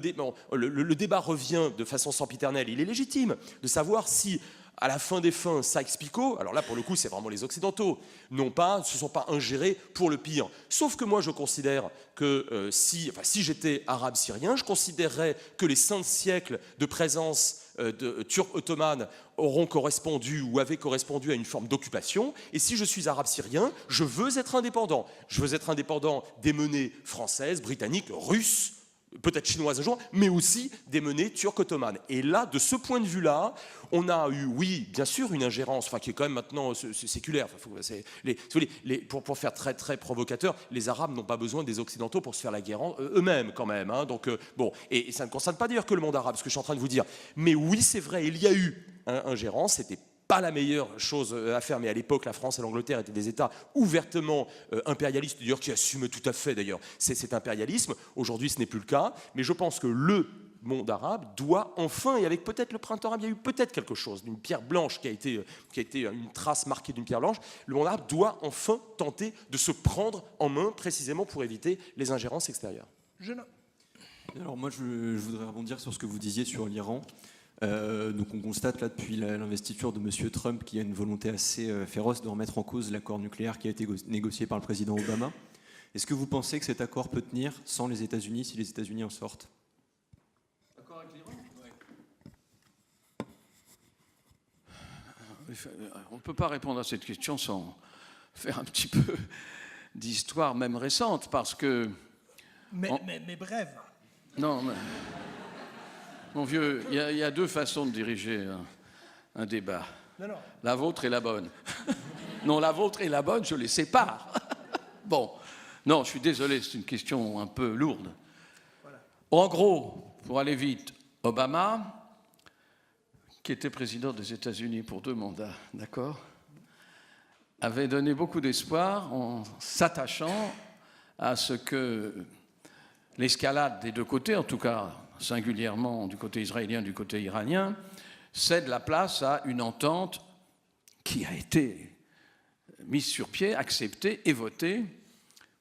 débat revient de façon sempiternelle, il est légitime, de savoir si à la fin des fins, Sykes-Picot, alors là pour le coup c'est vraiment les Occidentaux, ne se sont pas ingérés pour le pire. Sauf que moi je considère que si j'étais arabe syrien, je considérerais que les 5 siècles de présence turque ottomane auront correspondu ou avaient correspondu à une forme d'occupation. Et si je suis arabe syrien, je veux être indépendant. Je veux être indépendant des menées françaises, britanniques, russes, peut-être chinoise un jour, mais aussi des menées turques ottomanes. Et là, de ce point de vue-là, on a eu, oui, bien sûr, une ingérence, qui est quand même maintenant séculaire. Pour faire très, très provocateur, les Arabes n'ont pas besoin des Occidentaux pour se faire la guerre eux-mêmes, quand même. Donc, et ça ne concerne pas d'ailleurs que le monde arabe, ce que je suis en train de vous dire. Mais oui, c'est vrai, il y a eu ingérence, c'était pas la meilleure chose à faire, mais à l'époque, la France et l'Angleterre étaient des États ouvertement impérialistes, d'ailleurs qui assument tout à fait d'ailleurs cet impérialisme. Aujourd'hui, ce n'est plus le cas, mais je pense que le monde arabe doit enfin, et avec peut-être le printemps arabe, il y a eu peut-être quelque chose, d'une pierre blanche qui a été une trace marquée d'une pierre blanche, le monde arabe doit enfin tenter de se prendre en main précisément pour éviter les ingérences extérieures. Alors moi, je voudrais rebondir sur ce que vous disiez sur l'Iran. Donc on constate là depuis l'investiture de M. Trump qu'il y a une volonté assez féroce de remettre en cause l'accord nucléaire qui a été négocié par le président Obama. Est-ce que vous pensez que cet accord peut tenir sans les États-Unis, si les États-Unis en sortent? Accord avec l'Iran ? On ne peut pas répondre à cette question sans faire un petit peu d'histoire, même récente, parce que... Mais brève. Non, mais... Mon vieux, il y a 2 façons de diriger un débat. Non. La vôtre et la bonne. Non, la vôtre et la bonne, je les sépare. Bon, non, je suis désolé, c'est une question un peu lourde. Voilà. En gros, pour aller vite, Obama, qui était président des États-Unis pour 2 mandats, d'accord, avait donné beaucoup d'espoir en s'attachant à ce que l'escalade des 2 côtés, en tout cas singulièrement du côté israélien, du côté iranien, cède la place à une entente qui a été mise sur pied, acceptée et votée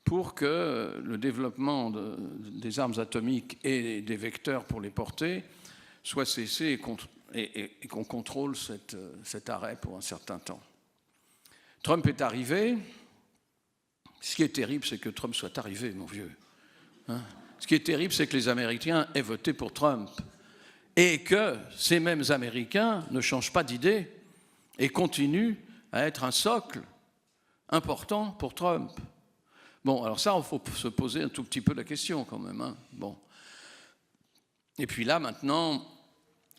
pour que le développement des armes atomiques et des vecteurs pour les porter soit cessé et qu'on contrôle cet arrêt pour un certain temps. Trump est arrivé. Ce qui est terrible, c'est que Trump soit arrivé, mon vieux. Ce qui est terrible, c'est que les Américains aient voté pour Trump et que ces mêmes Américains ne changent pas d'idée et continuent à être un socle important pour Trump. Bon, alors ça, il faut se poser un tout petit peu la question quand même. Bon. Et puis là, maintenant,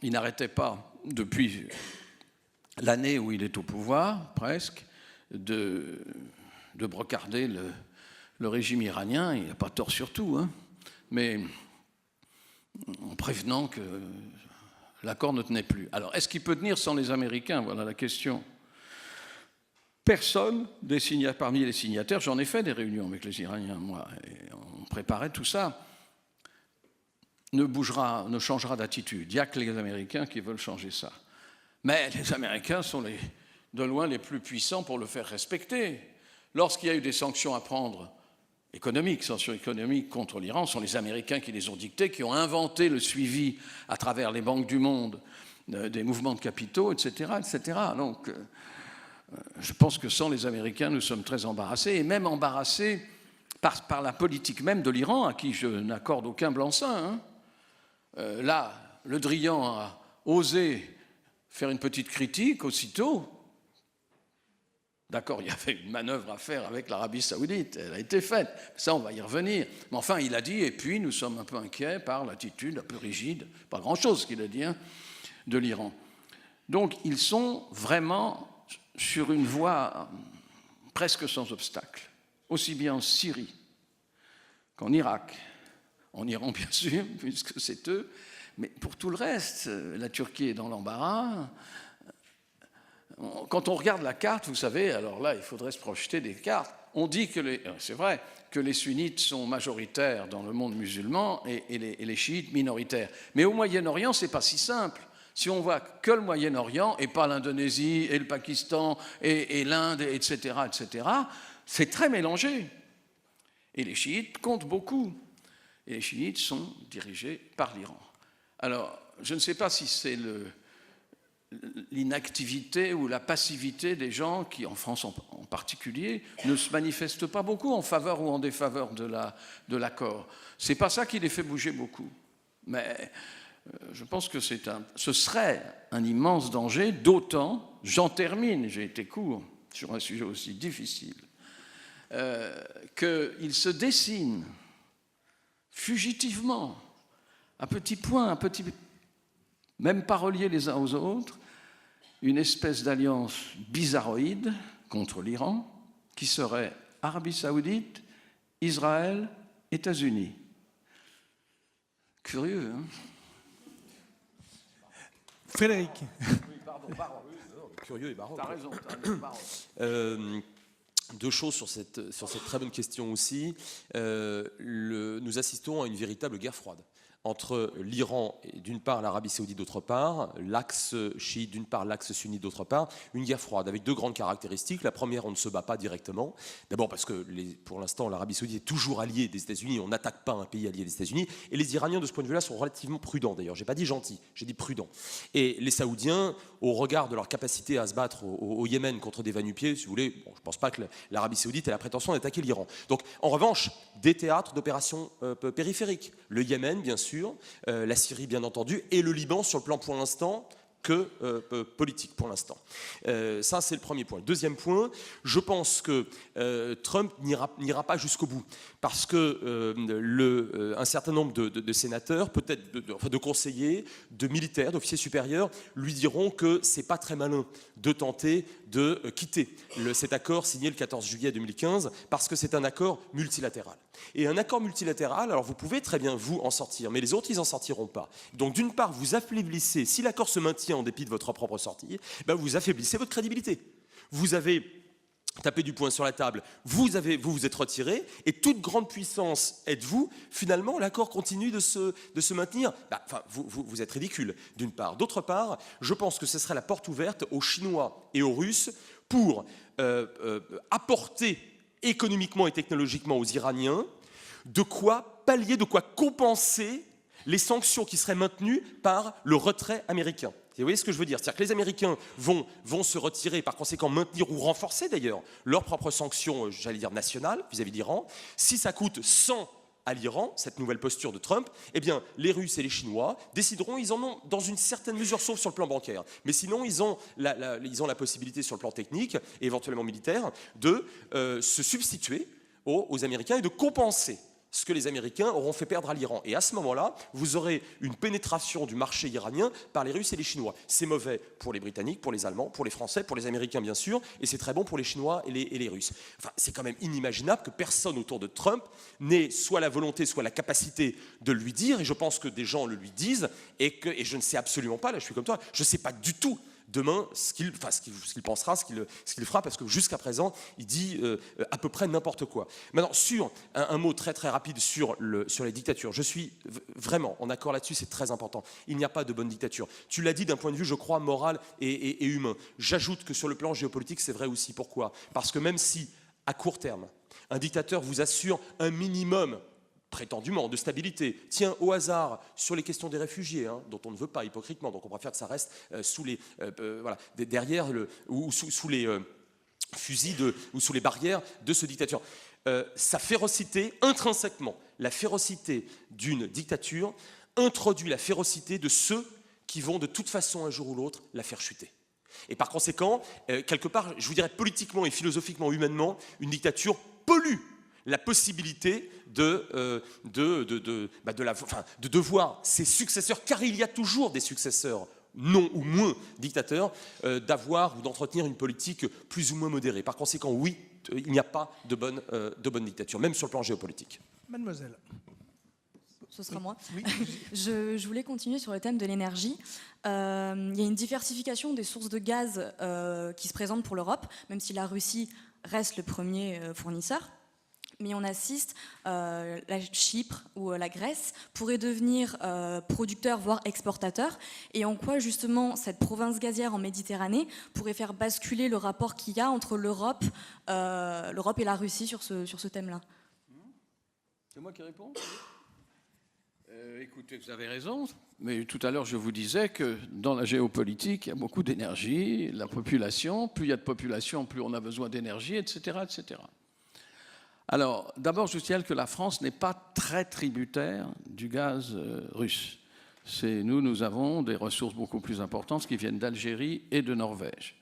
il n'arrêtait pas, depuis l'année où il est au pouvoir, presque, de brocarder le régime iranien. Il n'a pas tort sur tout, mais en prévenant que l'accord ne tenait plus. Alors, est-ce qu'il peut tenir sans les Américains? Voilà la question. Personne parmi les signataires, j'en ai fait des réunions avec les Iraniens, moi, et on préparait tout ça, ne changera d'attitude. Il n'y a que les Américains qui veulent changer ça. Mais les Américains sont de loin les plus puissants pour le faire respecter. Lorsqu'il y a eu des sanctions à prendre, sanctions économiques contre l'Iran, ce sont les Américains qui les ont dictées, qui ont inventé le suivi à travers les banques du monde des mouvements de capitaux, etc. etc. Donc, je pense que sans les Américains, nous sommes très embarrassés, et même embarrassés par la politique même de l'Iran, à qui je n'accorde aucun blanc-seing. Là, Le Drian a osé faire une petite critique aussitôt. D'accord, il y avait une manœuvre à faire avec l'Arabie Saoudite, elle a été faite, ça on va y revenir. Mais enfin, il a dit, et puis nous sommes un peu inquiets par l'attitude un peu rigide, pas grand-chose qu'il a dit, de l'Iran. Donc ils sont vraiment sur une voie presque sans obstacle, aussi bien en Syrie qu'en Irak, en Iran bien sûr, puisque c'est eux, mais pour tout le reste, la Turquie est dans l'embarras. Quand on regarde la carte, vous savez, alors là, il faudrait se projeter des cartes. On dit que c'est vrai que les sunnites sont majoritaires dans le monde musulman et les chiites minoritaires. Mais au Moyen-Orient, c'est pas si simple. Si on voit que le Moyen-Orient et pas l'Indonésie et le Pakistan et l'Inde, etc., c'est très mélangé. Et les chiites comptent beaucoup. Et les chiites sont dirigés par l'Iran. Alors, je ne sais pas si c'est l'inactivité ou la passivité des gens qui, en France en particulier, ne se manifestent pas beaucoup en faveur ou en défaveur de l'accord. C'est pas ça qui les fait bouger beaucoup. Mais je pense que ce serait un immense danger, d'autant, j'en termine, j'ai été court sur un sujet aussi difficile, qu'il se dessine fugitivement, à petits points, même pas reliés les uns aux autres, une espèce d'alliance bizarroïde contre l'Iran qui serait Arabie Saoudite, Israël, États-Unis. Curieux, hein? Frédéric. Oui, pardon. Curieux et baroque. T'as raison, baroque. Deux choses sur cette très bonne question aussi. Nous assistons à une véritable guerre froide entre l'Iran et d'une part l'Arabie Saoudite d'autre part, l'axe chiite d'une part, l'axe sunnite d'autre part, une guerre froide avec deux grandes caractéristiques. La première, on ne se bat pas directement. D'abord parce que pour l'instant l'Arabie Saoudite est toujours alliée des États-Unis, on n'attaque pas un pays allié des États-Unis, et les Iraniens de ce point de vue-là sont relativement prudents d'ailleurs. J'ai pas dit gentils, j'ai dit prudents. Et les Saoudiens, au regard de leur capacité à se battre au Yémen contre des va-nu-pieds, si vous voulez, bon, je ne pense pas que l'Arabie Saoudite ait la prétention d'attaquer l'Iran. Donc en revanche, des théâtres d'opérations périphériques, le Yémen bien sûr, la Syrie bien entendu, et le Liban sur le plan pour l'instant que politique pour l'instant. Ça c'est le premier point. Deuxième point, je pense que Trump n'ira pas jusqu'au bout parce que un certain nombre de sénateurs, peut-être de conseillers, de militaires, d'officiers supérieurs lui diront que c'est pas très malin de tenter de quitter cet accord signé le 14 juillet 2015 parce que c'est un accord multilatéral. Et un accord multilatéral, alors vous pouvez très bien vous en sortir, mais les autres ils en sortiront pas. Donc d'une part vous affaiblissez, si l'accord se maintient en dépit de votre propre sortie, ben vous affaiblissez votre crédibilité. Vous avez tapé du poing sur la table, vous vous êtes retiré, et toute grande puissance êtes-vous, finalement l'accord continue de se maintenir. Enfin, vous êtes ridicule, d'une part. D'autre part, je pense que ce serait la porte ouverte aux Chinois et aux Russes pour apporter économiquement et technologiquement aux Iraniens de quoi pallier, de quoi compenser les sanctions qui seraient maintenues par le retrait américain. Vous voyez ce que je veux dire? C'est-à-dire que les Américains vont se retirer, par conséquent maintenir ou renforcer d'ailleurs leurs propres sanctions, j'allais dire nationales, vis-à-vis d'Iran. Si ça coûte 100 à l'Iran, cette nouvelle posture de Trump, eh bien les Russes et les Chinois décideront, ils en ont dans une certaine mesure, sauf sur le plan bancaire, mais sinon ils ont la possibilité sur le plan technique et éventuellement militaire de se substituer aux Américains et de compenser ce que les Américains auront fait perdre à l'Iran. Et à ce moment-là, vous aurez une pénétration du marché iranien par les Russes et les Chinois. C'est mauvais pour les Britanniques, pour les Allemands, pour les Français, pour les Américains bien sûr, et c'est très bon pour les Chinois et les Russes. Enfin, c'est quand même inimaginable que personne autour de Trump n'ait soit la volonté, soit la capacité de lui dire, et je pense que des gens le lui disent, et je ne sais absolument pas, là je suis comme toi, je ne sais pas du tout demain ce qu'il pensera, ce qu'il fera, parce que jusqu'à présent, il dit à peu près n'importe quoi. Maintenant, sur un mot très très rapide sur les dictatures, je suis vraiment en accord là-dessus, c'est très important. Il n'y a pas de bonne dictature. Tu l'as dit d'un point de vue, je crois, moral et humain. J'ajoute que sur le plan géopolitique, c'est vrai aussi. Pourquoi? Parce que même si, à court terme, un dictateur vous assure un minimum prétendument de stabilité, tient au hasard sur les questions des réfugiés, dont on ne veut pas hypocritement, donc on préfère que ça reste derrière ou sous les fusils ou sous les barrières de ce dictateur. Sa férocité, intrinsèquement, la férocité d'une dictature introduit la férocité de ceux qui vont de toute façon un jour ou l'autre la faire chuter. Et par conséquent, quelque part, je vous dirais politiquement et philosophiquement, humainement, une dictature pollue la possibilité de devoir ses successeurs, car il y a toujours des successeurs non ou moins dictateur, d'avoir ou d'entretenir une politique plus ou moins modérée. Par conséquent, oui, il n'y a pas de bonne dictature, même sur le plan géopolitique. Mademoiselle. Ce sera Oui. moi. Oui. Je voulais continuer sur le thème de l'énergie. Il y a une diversification des sources de gaz qui se présentent pour l'Europe, même si la Russie reste le premier fournisseur. Mais on assiste, la Chypre ou la Grèce pourrait devenir producteur, voire exportateur. Et en quoi, justement, cette province gazière en Méditerranée pourrait faire basculer le rapport qu'il y a entre l'Europe et la Russie sur ce thème-là. C'est moi qui réponds. Écoutez, vous avez raison, mais tout à l'heure je vous disais que dans la géopolitique, il y a beaucoup d'énergie, la population, plus il y a de population, plus on a besoin d'énergie, etc., etc. Alors, d'abord, je signale que la France n'est pas très tributaire du gaz russe. Nous avons des ressources beaucoup plus importantes qui viennent d'Algérie et de Norvège.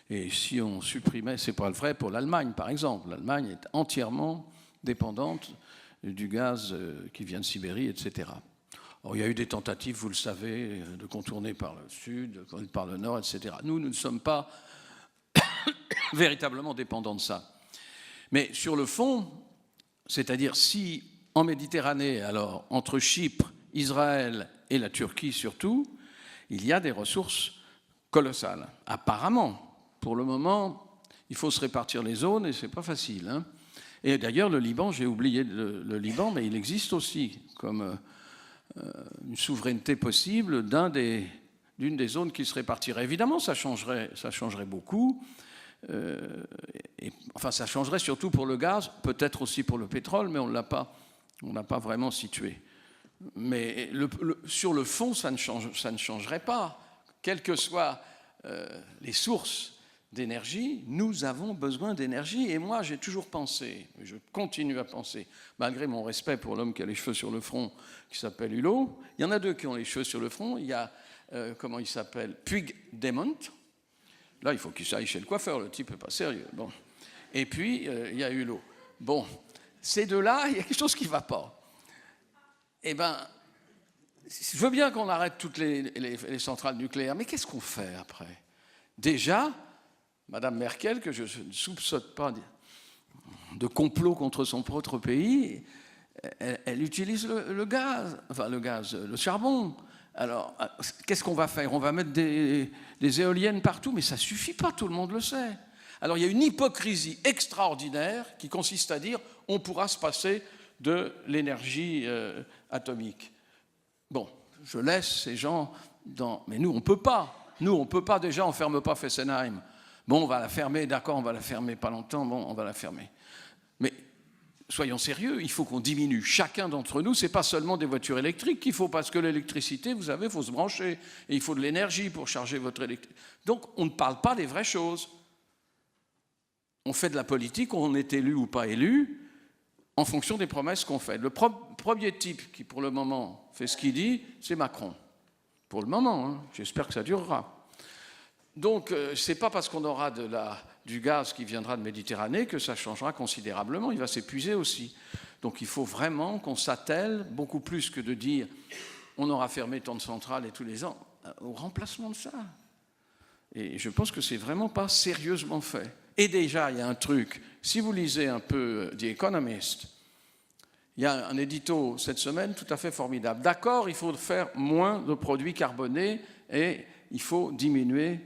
Et si on supprimait, c'est pas le vrai pour l'Allemagne, par exemple. L'Allemagne est entièrement dépendante du gaz qui vient de Sibérie, etc. Alors, il y a eu des tentatives, vous le savez, de contourner par le sud, par le nord, etc. Nous ne sommes pas véritablement dépendants de ça. Mais sur le fond, c'est-à-dire si en Méditerranée, alors entre Chypre, Israël et la Turquie surtout, il y a des ressources colossales. Apparemment, pour le moment, il faut se répartir les zones et c'est pas facile. Hein. Et d'ailleurs, le Liban, j'ai oublié le Liban, mais il existe aussi comme une souveraineté possible d'une des zones qui se répartirait. Évidemment, ça changerait beaucoup. Enfin, ça changerait surtout pour le gaz, peut-être aussi pour le pétrole, mais on l'a pas vraiment situé. Mais sur le fond, ça ne changerait pas. Quelles que soient les sources d'énergie, nous avons besoin d'énergie. Et moi, j'ai toujours pensé, et je continue à penser, malgré mon respect pour l'homme qui a les cheveux sur le front, qui s'appelle Hulot, il y en a deux qui ont les cheveux sur le front. Il y a, comment il s'appelle, Puigdemont. Là, il faut qu'il aille chez le coiffeur, le type n'est pas sérieux. Bon. Et puis, il y a Hulot. Bon, ces deux-là, il y a quelque chose qui ne va pas. Eh bien, je veux bien qu'on arrête toutes les centrales nucléaires, mais qu'est-ce qu'on fait après? Déjà, Madame Merkel, que je ne soupçonne pas de complot contre son propre pays, elle utilise le gaz, le charbon. Alors, qu'est-ce qu'on va faire? On va mettre des éoliennes partout, mais ça ne suffit pas, tout le monde le sait. Alors, il y a une hypocrisie extraordinaire qui consiste à dire on pourra se passer de l'énergie atomique. Bon, je laisse ces gens dans... Mais nous, on ne peut pas. Nous, on ne peut pas. Déjà, on ne ferme pas Fessenheim. Bon, on va la fermer, d'accord, on va la fermer pas longtemps, bon, on va la fermer. Mais soyons sérieux, il faut qu'on diminue. Chacun d'entre nous, ce n'est pas seulement des voitures électriques qu'il faut, parce que l'électricité, vous savez, il faut se brancher. Et il faut de l'énergie pour charger votre électricité. Donc, on ne parle pas des vraies choses. On fait de la politique, on est élu ou pas élu, en fonction des promesses qu'on fait. Le premier type qui, pour le moment, fait ce qu'il dit, c'est Macron. Pour le moment, hein. J'espère que ça durera. Donc, ce n'est pas parce qu'on aura du gaz qui viendra de Méditerranée que ça changera considérablement. Il va s'épuiser aussi. Donc, il faut vraiment qu'on s'attelle, beaucoup plus que de dire on aura fermé tant de centrales et tous les ans, au remplacement de ça. Et je pense que ce n'est vraiment pas sérieusement fait. Et déjà, il y a un truc. Si vous lisez un peu The Economist, il y a un édito cette semaine tout à fait formidable. D'accord, il faut faire moins de produits carbonés et il faut diminuer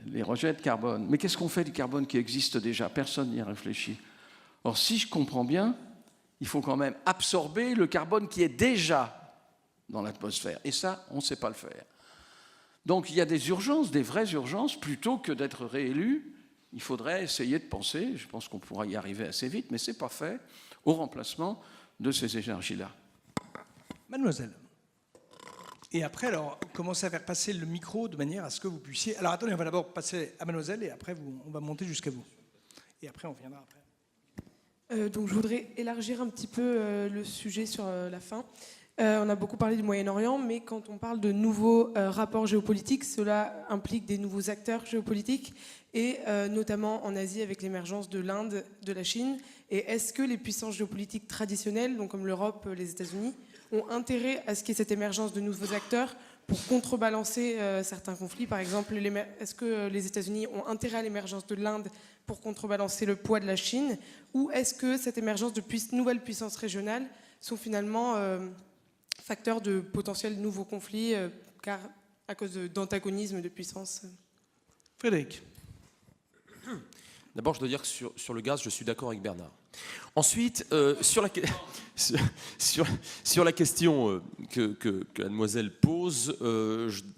les rejets de carbone. Mais qu'est-ce qu'on fait du carbone qui existe déjà? Personne n'y a réfléchi. Or, si je comprends bien, il faut quand même absorber le carbone qui est déjà dans l'atmosphère. Et ça, on ne sait pas le faire. Donc, il y a des urgences, des vraies urgences. Plutôt que d'être réélu, il faudrait essayer de penser, je pense qu'on pourra y arriver assez vite, mais ce n'est pas fait, au remplacement de ces énergies-là. Mademoiselle. Et après, alors, commencez à faire passer le micro de manière à ce que vous puissiez... Alors, attendez, on va d'abord passer à Mademoiselle et après, on va monter jusqu'à vous. Et après, on viendra après. Donc, je voudrais élargir un petit peu le sujet sur la fin. On a beaucoup parlé du Moyen-Orient, mais quand on parle de nouveaux rapports géopolitiques, cela implique des nouveaux acteurs géopolitiques, et notamment en Asie avec l'émergence de l'Inde, de la Chine. Et est-ce que les puissances géopolitiques traditionnelles, donc comme l'Europe, les États-Unis, ont intérêt à ce qu'il y ait cette émergence de nouveaux acteurs pour contrebalancer certains conflits. Par exemple, est-ce que les États-Unis ont intérêt à l'émergence de l'Inde pour contrebalancer le poids de la Chine, ou est-ce que cette émergence de nouvelles puissances régionales sont finalement facteurs de potentiels nouveaux conflits, car à cause d'antagonisme de puissances? Frédéric. D'abord, je dois dire que sur le gaz, je suis d'accord avec Bernard. Ensuite, sur la question que la demoiselle pose,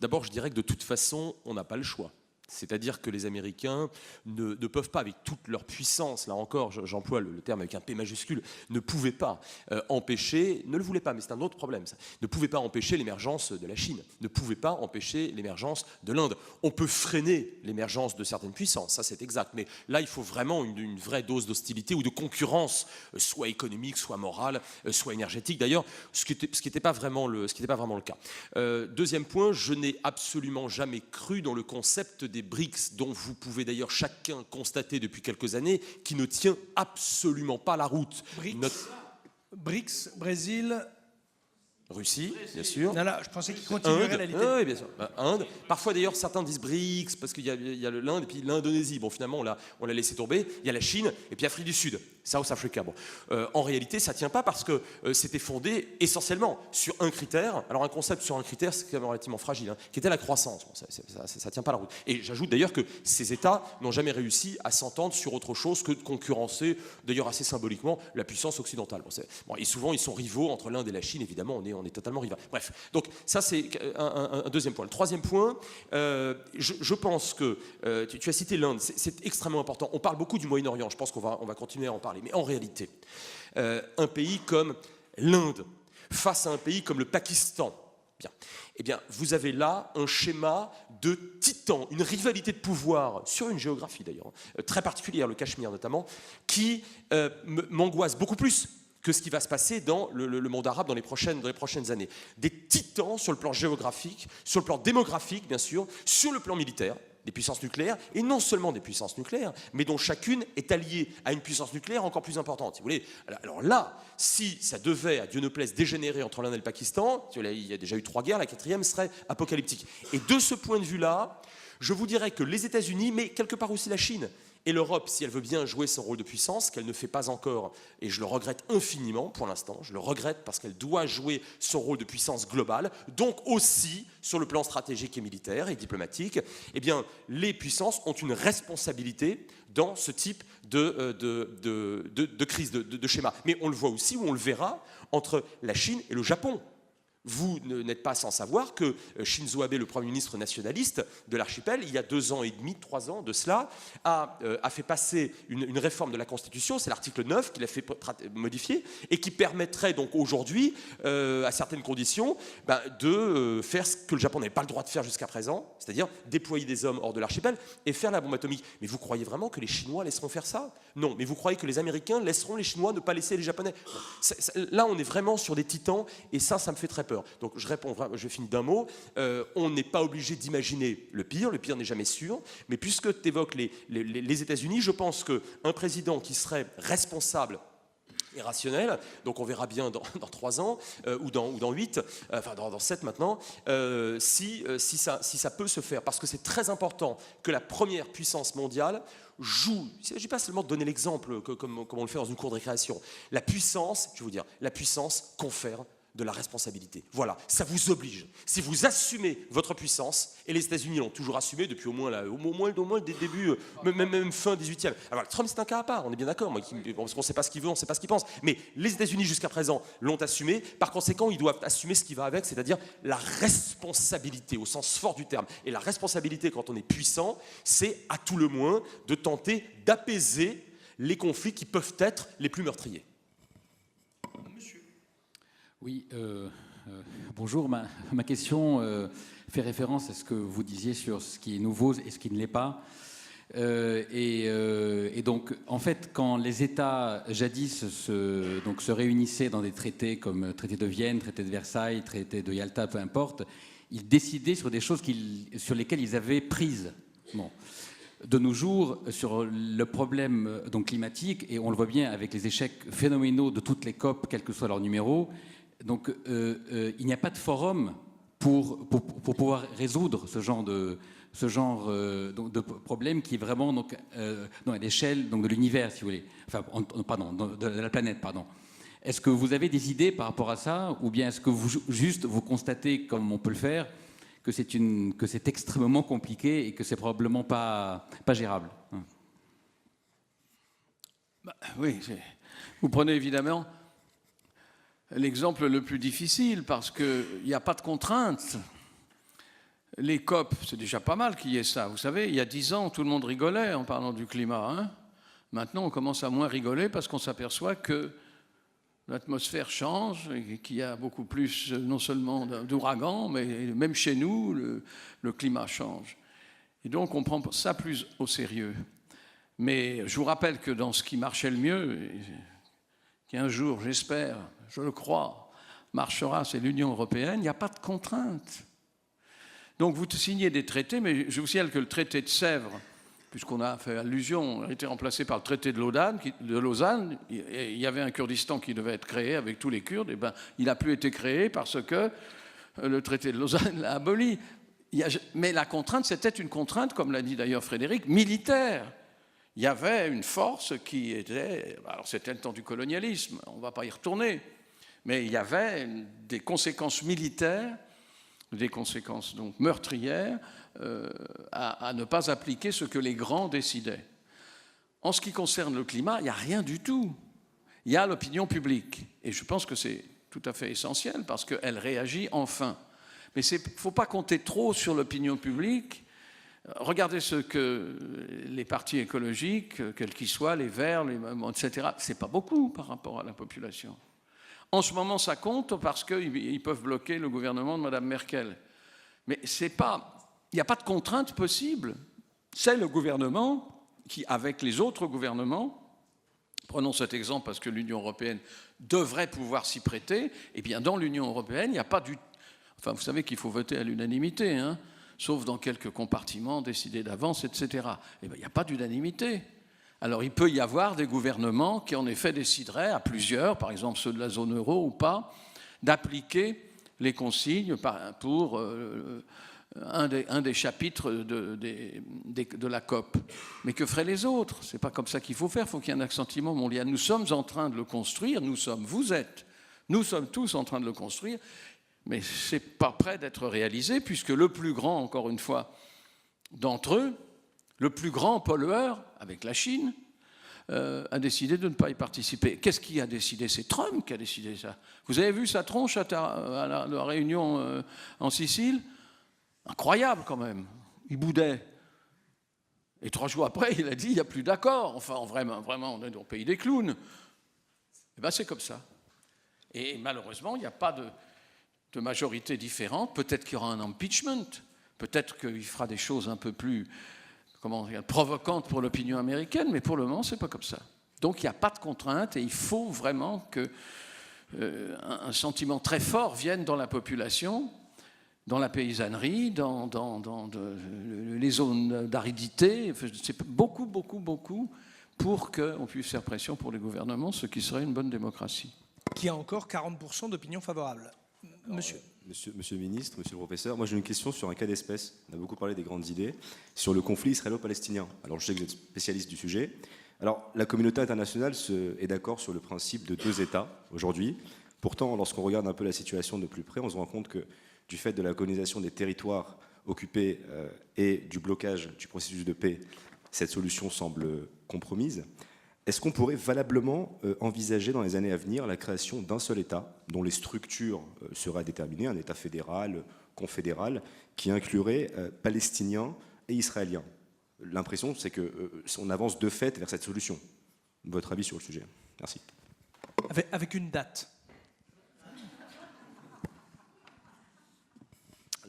d'abord, je dirais que de toute façon, on n'a pas le choix. C'est-à-dire que les Américains ne peuvent pas, avec toute leur puissance, là encore, j'emploie le terme avec un P majuscule, ne pouvaient pas empêcher, ne le voulaient pas, mais c'est un autre problème, ça, ne pouvaient pas empêcher l'émergence de la Chine, ne pouvaient pas empêcher l'émergence de l'Inde. On peut freiner l'émergence de certaines puissances, ça c'est exact, mais là il faut vraiment une vraie dose d'hostilité ou de concurrence, soit économique, soit morale, soit énergétique. D'ailleurs, ce qui n'était pas vraiment le cas. Deuxième point, je n'ai absolument jamais cru dans le concept des BRICS, dont vous pouvez d'ailleurs chacun constater depuis quelques années, qui ne tient absolument pas la route. BRICS, Brésil... Russie, bien sûr. Non, je pensais qu'il continuerait la litanie. Oui, bien sûr. Inde. Parfois, d'ailleurs, certains disent BRICS, parce qu'il y a l'Inde et puis l'Indonésie. Bon, finalement, on l'a laissé tomber. Il y a la Chine et puis Afrique du Sud, South Africa. Bon. En réalité, ça ne tient pas parce que c'était fondé essentiellement sur un critère. Alors, un concept sur un critère, c'est quand même relativement fragile, hein, qui était la croissance. Bon, ça ne tient pas la route. Et j'ajoute d'ailleurs que ces États n'ont jamais réussi à s'entendre sur autre chose que de concurrencer, d'ailleurs assez symboliquement, la puissance occidentale. Et souvent, ils sont rivaux entre l'Inde et la Chine, évidemment. On est totalement rivaux. Bref, donc ça c'est un deuxième point. Le troisième point, je pense que tu as cité l'Inde, c'est extrêmement important. On parle beaucoup du Moyen-Orient, je pense qu'on va continuer à en parler. Mais en réalité, un pays comme l'Inde, face à un pays comme le Pakistan, eh bien, vous avez là un schéma de titan, une rivalité de pouvoir, sur une géographie d'ailleurs, très particulière, le Cachemire notamment, qui m'angoisse beaucoup plus que ce qui va se passer dans le monde arabe dans les prochaines années. Des titans sur le plan géographique, sur le plan démographique, bien sûr, sur le plan militaire, des puissances nucléaires, et non seulement des puissances nucléaires, mais dont chacune est alliée à une puissance nucléaire encore plus importante. Si vous voulez. Alors là, si ça devait, à Dieu ne plaise, dégénérer entre l'Inde et le Pakistan, il y a déjà eu 3 guerres, la 4e serait apocalyptique. Et de ce point de vue-là, je vous dirais que les États-Unis, mais quelque part aussi la Chine, et l'Europe, si elle veut bien jouer son rôle de puissance, qu'elle ne fait pas encore, et je le regrette infiniment pour l'instant, je le regrette parce qu'elle doit jouer son rôle de puissance globale, donc aussi sur le plan stratégique et militaire et diplomatique, eh bien, les puissances ont une responsabilité dans ce type de crise, de schéma. Mais on le voit aussi, ou on le verra, entre la Chine et le Japon. Vous n'êtes pas sans savoir que Shinzo Abe, le Premier ministre nationaliste de l'archipel, il y a 2 ans et demi, 3 ans de cela, a fait passer une réforme de la Constitution, c'est l'article 9 qu'il a fait modifier, et qui permettrait donc aujourd'hui, à certaines conditions, de faire ce que le Japon n'avait pas le droit de faire jusqu'à présent, c'est-à-dire déployer des hommes hors de l'archipel et faire la bombe atomique. Mais vous croyez vraiment que les Chinois laisseront faire ça? Non, mais vous croyez que les Américains laisseront les Chinois ne pas laisser les Japonais? Là, on est vraiment sur des titans, et ça me fait très peur. Donc je finis d'un mot, on n'est pas obligé d'imaginer le pire n'est jamais sûr, mais puisque tu évoques les États-Unis, je pense qu'un président qui serait responsable et rationnel, donc on verra bien dans 3 ans, ou dans 8, enfin dans 7 maintenant, si ça peut se faire, parce que c'est très important que la première puissance mondiale joue, il ne s'agit pas seulement de donner l'exemple comme on le fait dans une cour de récréation, la puissance, je vais vous dire, la puissance confère de la responsabilité. Voilà, ça vous oblige. Si vous assumez votre puissance, et les États-Unis l'ont toujours assumé depuis au moins des débuts, même fin 18e. Alors Trump, c'est un cas à part, on est bien d'accord, parce qu'on ne sait pas ce qu'il veut, on ne sait pas ce qu'il pense. Mais les États-Unis jusqu'à présent l'ont assumé. Par conséquent, ils doivent assumer ce qui va avec, c'est-à-dire la responsabilité au sens fort du terme. Et la responsabilité, quand on est puissant, c'est à tout le moins de tenter d'apaiser les conflits qui peuvent être les plus meurtriers. Oui, bonjour. Ma question fait référence à ce que vous disiez sur ce qui est nouveau et ce qui ne l'est pas. Et donc, en fait, quand les États jadis se réunissaient dans des traités comme traité de Vienne, traité de Versailles, traité de Yalta, peu importe, ils décidaient sur des choses sur lesquelles ils avaient prise. Bon. De nos jours, sur le problème climatique, et on le voit bien avec les échecs phénoménaux de toutes les COP, quel que soit leur numéro, donc il n'y a pas de forum pour pouvoir résoudre ce genre de problème qui est vraiment donc, à l'échelle de l'univers, si vous voulez, enfin, pardon, de la planète, pardon. Est-ce que vous avez des idées par rapport à ça, ou bien est-ce que vous constatez, comme on peut le faire, que c'est extrêmement compliqué et que c'est probablement pas gérable? Oui, vous prenez évidemment l'exemple le plus difficile parce qu'il n'y a pas de contraintes. Les COP, c'est déjà pas mal qu'il y ait ça. Vous savez, il y a 10 ans, tout le monde rigolait en parlant du climat. Hein. Maintenant, on commence à moins rigoler parce qu'on s'aperçoit que l'atmosphère change et qu'il y a beaucoup plus, non seulement d'ouragans, mais même chez nous, le climat change. Et donc, on prend ça plus au sérieux. Mais je vous rappelle que dans ce qui marchait le mieux, qui un jour, j'espère, je le crois, marchera, c'est l'Union européenne, il n'y a pas de contraintes. Donc vous signez des traités, mais je vous signale que le traité de Sèvres, puisqu'on a fait allusion, a été remplacé par le traité de Lausanne. Il y avait un Kurdistan qui devait être créé avec tous les Kurdes, et ben, il n'a plus été créé parce que le traité de Lausanne l'a aboli. Mais la contrainte, c'était une contrainte, comme l'a dit d'ailleurs Frédéric, militaire. Il y avait une force qui était... Alors c'était le temps du colonialisme, on ne va pas y retourner, mais il y avait des conséquences militaires, des conséquences donc meurtrières, à ne pas appliquer ce que les grands décidaient. En ce qui concerne le climat, il n'y a rien du tout. Il y a l'opinion publique, et je pense que c'est tout à fait essentiel, parce qu'elle réagit enfin. Mais il ne faut pas compter trop sur l'opinion publique. Regardez ce que les partis écologiques, quels qu'ils soient, les Verts, etc., c'est pas beaucoup par rapport à la population. En ce moment, ça compte parce qu'ils peuvent bloquer le gouvernement de Mme Merkel. Mais il n'y a pas de contrainte possible. C'est le gouvernement qui, avec les autres gouvernements, prenons cet exemple parce que l'Union européenne devrait pouvoir s'y prêter, eh bien dans l'Union européenne, il n'y a pas du... Enfin, vous savez qu'il faut voter à l'unanimité, hein, sauf dans quelques compartiments décidés d'avance, etc. Eh bien, il n'y a pas d'unanimité. Alors, il peut y avoir des gouvernements qui, en effet, décideraient à plusieurs, par exemple ceux de la zone euro ou pas, d'appliquer les consignes pour un des chapitres de la COP. Mais que feraient les autres? Ce n'est pas comme ça qu'il faut faire, il faut qu'il y ait un assentiment mondial. Nous sommes en train de le construire, nous sommes tous en train de le construire, mais ce n'est pas prêt d'être réalisé, puisque le plus grand, encore une fois, d'entre eux, le plus grand pollueur, avec la Chine, a décidé de ne pas y participer. Qu'est-ce qui a décidé? C'est Trump qui a décidé ça. Vous avez vu sa tronche à la réunion en Sicile? Incroyable quand même. Il boudait. Et 3 jours après, il a dit il n'y a plus d'accord. Enfin, vraiment, on est dans le pays des clowns. Eh bien, c'est comme ça. Et malheureusement, il n'y a pas de majorité différente. Peut-être qu'il y aura un impeachment. Peut-être qu'il fera des choses un peu plus provocantes pour l'opinion américaine, mais pour le moment, ce n'est pas comme ça. Donc, il n'y a pas de contrainte et il faut vraiment qu'un sentiment très fort vienne dans la population, dans la paysannerie, dans les zones d'aridité. C'est beaucoup pour qu'on puisse faire pression pour les gouvernements, ce qui serait une bonne démocratie. Qui a encore 40% d'opinion favorable. Monsieur le ministre, monsieur le professeur, moi j'ai une question sur un cas d'espèce. On a beaucoup parlé des grandes idées, sur le conflit israélo-palestinien. Alors je sais que vous êtes spécialiste du sujet. Alors la communauté internationale est d'accord sur le principe de 2 États aujourd'hui. Pourtant, lorsqu'on regarde un peu la situation de plus près, on se rend compte que du fait de la colonisation des territoires occupés et du blocage du processus de paix, cette solution semble compromise. Est-ce qu'on pourrait valablement envisager dans les années à venir la création d'un seul État dont les structures seraient déterminées, un État fédéral, confédéral, qui inclurait Palestiniens et Israéliens? L'impression, c'est qu'on avance de fait vers cette solution. Votre avis sur le sujet? Merci. Avec une date?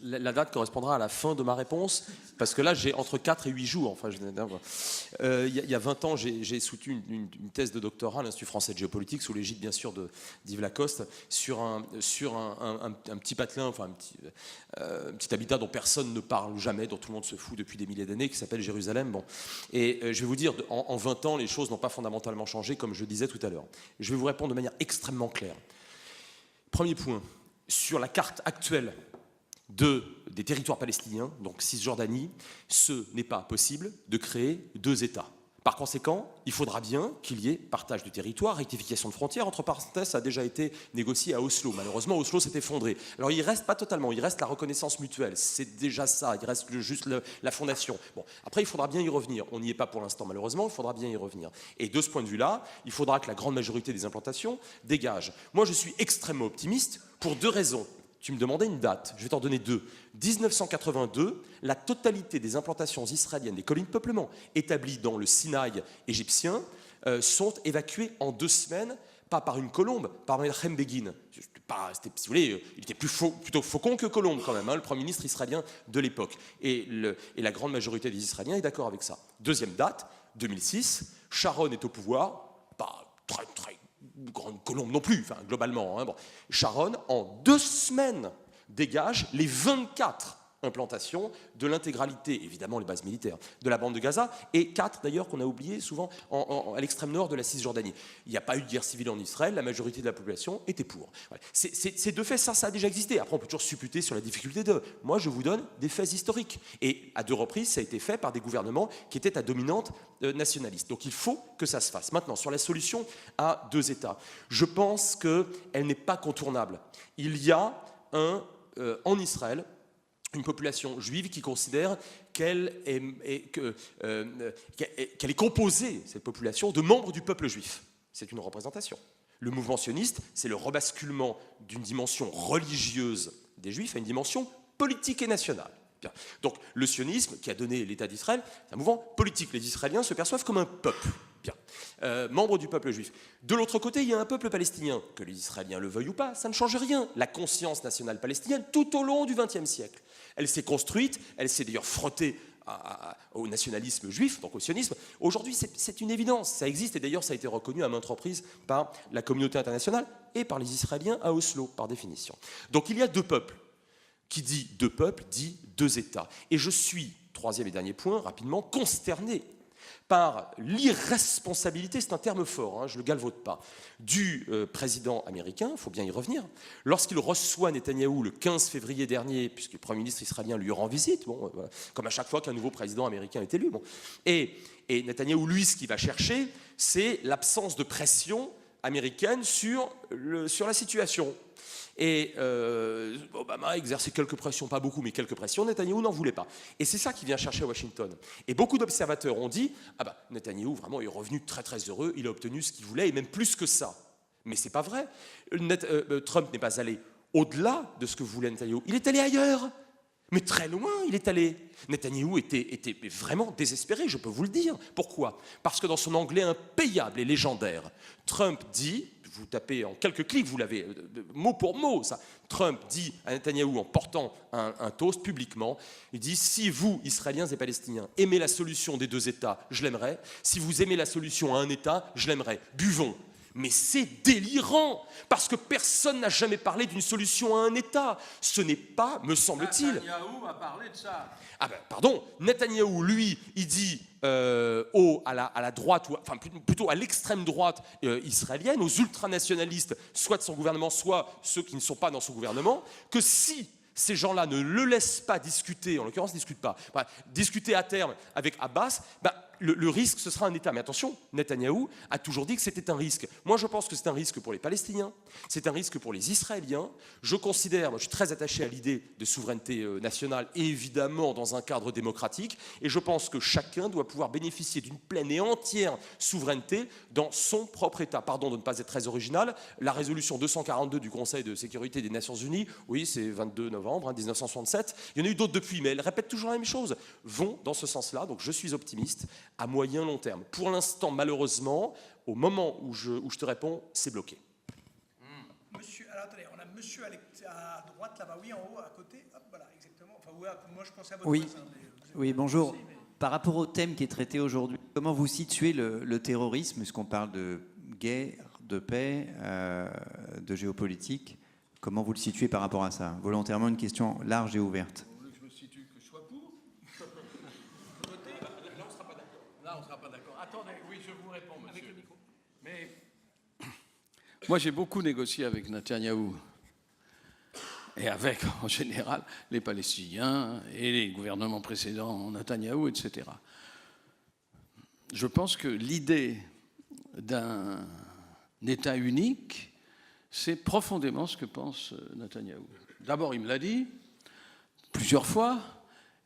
La date correspondra à la fin de ma réponse, parce que là, j'ai entre 4 et 8 jours. Enfin, il y a 20 ans, j'ai soutenu une thèse de doctorat à l'Institut français de géopolitique, sous l'égide, bien sûr, d'Yves Lacoste, sur un petit patelin, enfin, un petit habitat dont personne ne parle jamais, dont tout le monde se fout depuis des milliers d'années, qui s'appelle Jérusalem. Bon. Et je vais vous dire, en 20 ans, les choses n'ont pas fondamentalement changé, comme je disais tout à l'heure. Je vais vous répondre de manière extrêmement claire. Premier point, sur la carte actuelle, des territoires palestiniens, donc Cisjordanie, ce n'est pas possible de créer 2 États. Par conséquent, il faudra bien qu'il y ait partage de territoire, rectification de frontières. Entre parenthèses, ça a déjà été négocié à Oslo. Malheureusement, Oslo s'est effondré. Alors, il ne reste pas totalement, il reste la reconnaissance mutuelle. C'est déjà ça, il reste juste la fondation. Bon, après, il faudra bien y revenir. On n'y est pas pour l'instant, malheureusement, il faudra bien y revenir. Et de ce point de vue-là, il faudra que la grande majorité des implantations dégage. Moi, je suis extrêmement optimiste pour 2 raisons. Tu me demandais une date, je vais t'en donner 2. 1982, la totalité des implantations israéliennes des collines de peuplement établies dans le Sinaï égyptien sont évacuées en 2 semaines, pas par une colombe, par Menachem Begin. Si vous voulez, il était plutôt faucon que colombe quand même, hein, le Premier ministre israélien de l'époque. Et la grande majorité des Israéliens est d'accord avec ça. 2e date, 2006, Sharon est au pouvoir, pas très grande colombe non plus, enfin globalement. Hein, bon. Sharon, en 2 semaines, dégage les 24 implantations de l'intégralité, évidemment les bases militaires, de la bande de Gaza, et 4 d'ailleurs qu'on a oublié souvent à l'extrême nord de la Cisjordanie. Il n'y a pas eu de guerre civile en Israël, la majorité de la population était pour. Voilà. C'est de fait, ça a déjà existé. Après on peut toujours supputer sur la difficulté de... Moi je vous donne des faits historiques. Et à 2 reprises ça a été fait par des gouvernements qui étaient à dominante nationaliste. Donc il faut que ça se fasse. Maintenant, sur la solution à 2 États, je pense qu'elle n'est pas contournable. Il y a en Israël une population juive qui considère qu'elle est composée, cette population, de membres du peuple juif. C'est une représentation. Le mouvement sioniste, c'est le rebasculement d'une dimension religieuse des juifs à une dimension politique et nationale. Bien. Donc le sionisme, qui a donné l'État d'Israël, c'est un mouvement politique. Les Israéliens se perçoivent comme un peuple. Bien. Membre du peuple juif. De l'autre côté, il y a un peuple palestinien. Que les Israéliens le veuillent ou pas, ça ne change rien. La conscience nationale palestinienne, tout au long du XXe siècle, elle s'est construite, elle s'est d'ailleurs frottée au nationalisme juif, donc au sionisme. Aujourd'hui, c'est une évidence, ça existe, et d'ailleurs ça a été reconnu à maintes reprises par la communauté internationale et par les Israéliens à Oslo, par définition. Donc il y a 2 peuples. Qui dit 2 peuples, dit 2 États. Et je suis, 3e et dernier point, rapidement, consterné par l'irresponsabilité, c'est un terme fort, hein, je ne le galvaude pas, du président américain, il faut bien y revenir, lorsqu'il reçoit Netanyahou le 15 février dernier, puisque le Premier ministre israélien lui rend visite, bon, voilà, comme à chaque fois qu'un nouveau président américain est élu. Bon. Et Netanyahou, lui, ce qu'il va chercher, c'est l'absence de pression américaine sur la situation. Et Obama a exercé quelques pressions, pas beaucoup, mais quelques pressions. Netanyahou n'en voulait pas. Et c'est ça qu'il vient chercher à Washington. Et beaucoup d'observateurs ont dit « Ah bah, Netanyahou, vraiment, est revenu très très heureux, il a obtenu ce qu'il voulait, et même plus que ça. » Mais c'est pas vrai. Trump n'est pas allé au-delà de ce que voulait Netanyahou. Il est allé ailleurs. Mais très loin, il est allé. Netanyahou était vraiment désespéré, je peux vous le dire. Pourquoi ? Parce que dans son anglais impayable et légendaire, Trump dit... Vous tapez en quelques clics, vous l'avez mot pour mot, ça. Trump dit à Netanyahou en portant un toast publiquement, il dit « Si vous, Israéliens et Palestiniens, aimez la solution des 2 États, je l'aimerais. Si vous aimez la solution à un État, je l'aimerais. Buvons. » Mais c'est délirant, parce que personne n'a jamais parlé d'une solution à un État. Ce n'est pas, me semble-t-il... Netanyahou a parlé de ça. Ah ben, pardon, Netanyahou, lui, il dit à la droite, enfin plutôt à l'extrême droite israélienne, aux ultranationalistes, soit de son gouvernement, soit ceux qui ne sont pas dans son gouvernement, que si ces gens-là ne le laissent pas discuter, en l'occurrence, discuter à terme avec Abbas, le risque, ce sera un État. Mais attention, Netanyahou a toujours dit que c'était un risque. Moi, je pense que c'est un risque pour les Palestiniens, c'est un risque pour les Israéliens. Je considère, moi je suis très attaché à l'idée de souveraineté nationale, évidemment dans un cadre démocratique, et je pense que chacun doit pouvoir bénéficier d'une pleine et entière souveraineté dans son propre État. Pardon de ne pas être très original, la résolution 242 du Conseil de sécurité des Nations Unies, oui, c'est 22 novembre 1967, il y en a eu d'autres depuis, mais elle répète toujours la même chose, vont dans ce sens-là, donc je suis optimiste à moyen long terme. Pour l'instant, malheureusement, au moment où je te réponds, c'est bloqué. Monsieur, alors attendez, on a monsieur à droite là-bas, oui, en haut, à côté, hop, voilà, exactement. Enfin, moi je pensais à votre voisin. Oui, bonjour. Par rapport au thème qui est traité aujourd'hui, comment vous situez le terrorisme, puisqu'on parle de guerre, de paix, de géopolitique, comment vous le situez par rapport à ça? Volontairement une question large et ouverte. Je me situe que je sois pour. Là, on ne sera pas d'accord. Là, on ne sera pas d'accord. Attendez, oui, je vous réponds, monsieur. Avec le micro. Mais moi, j'ai beaucoup négocié avec Netanyahou. et avec, en général, les Palestiniens et les gouvernements précédents, Netanyahou, etc. Je pense que l'idée d'un État unique, c'est profondément ce que pense Netanyahou. D'abord, il me l'a dit plusieurs fois,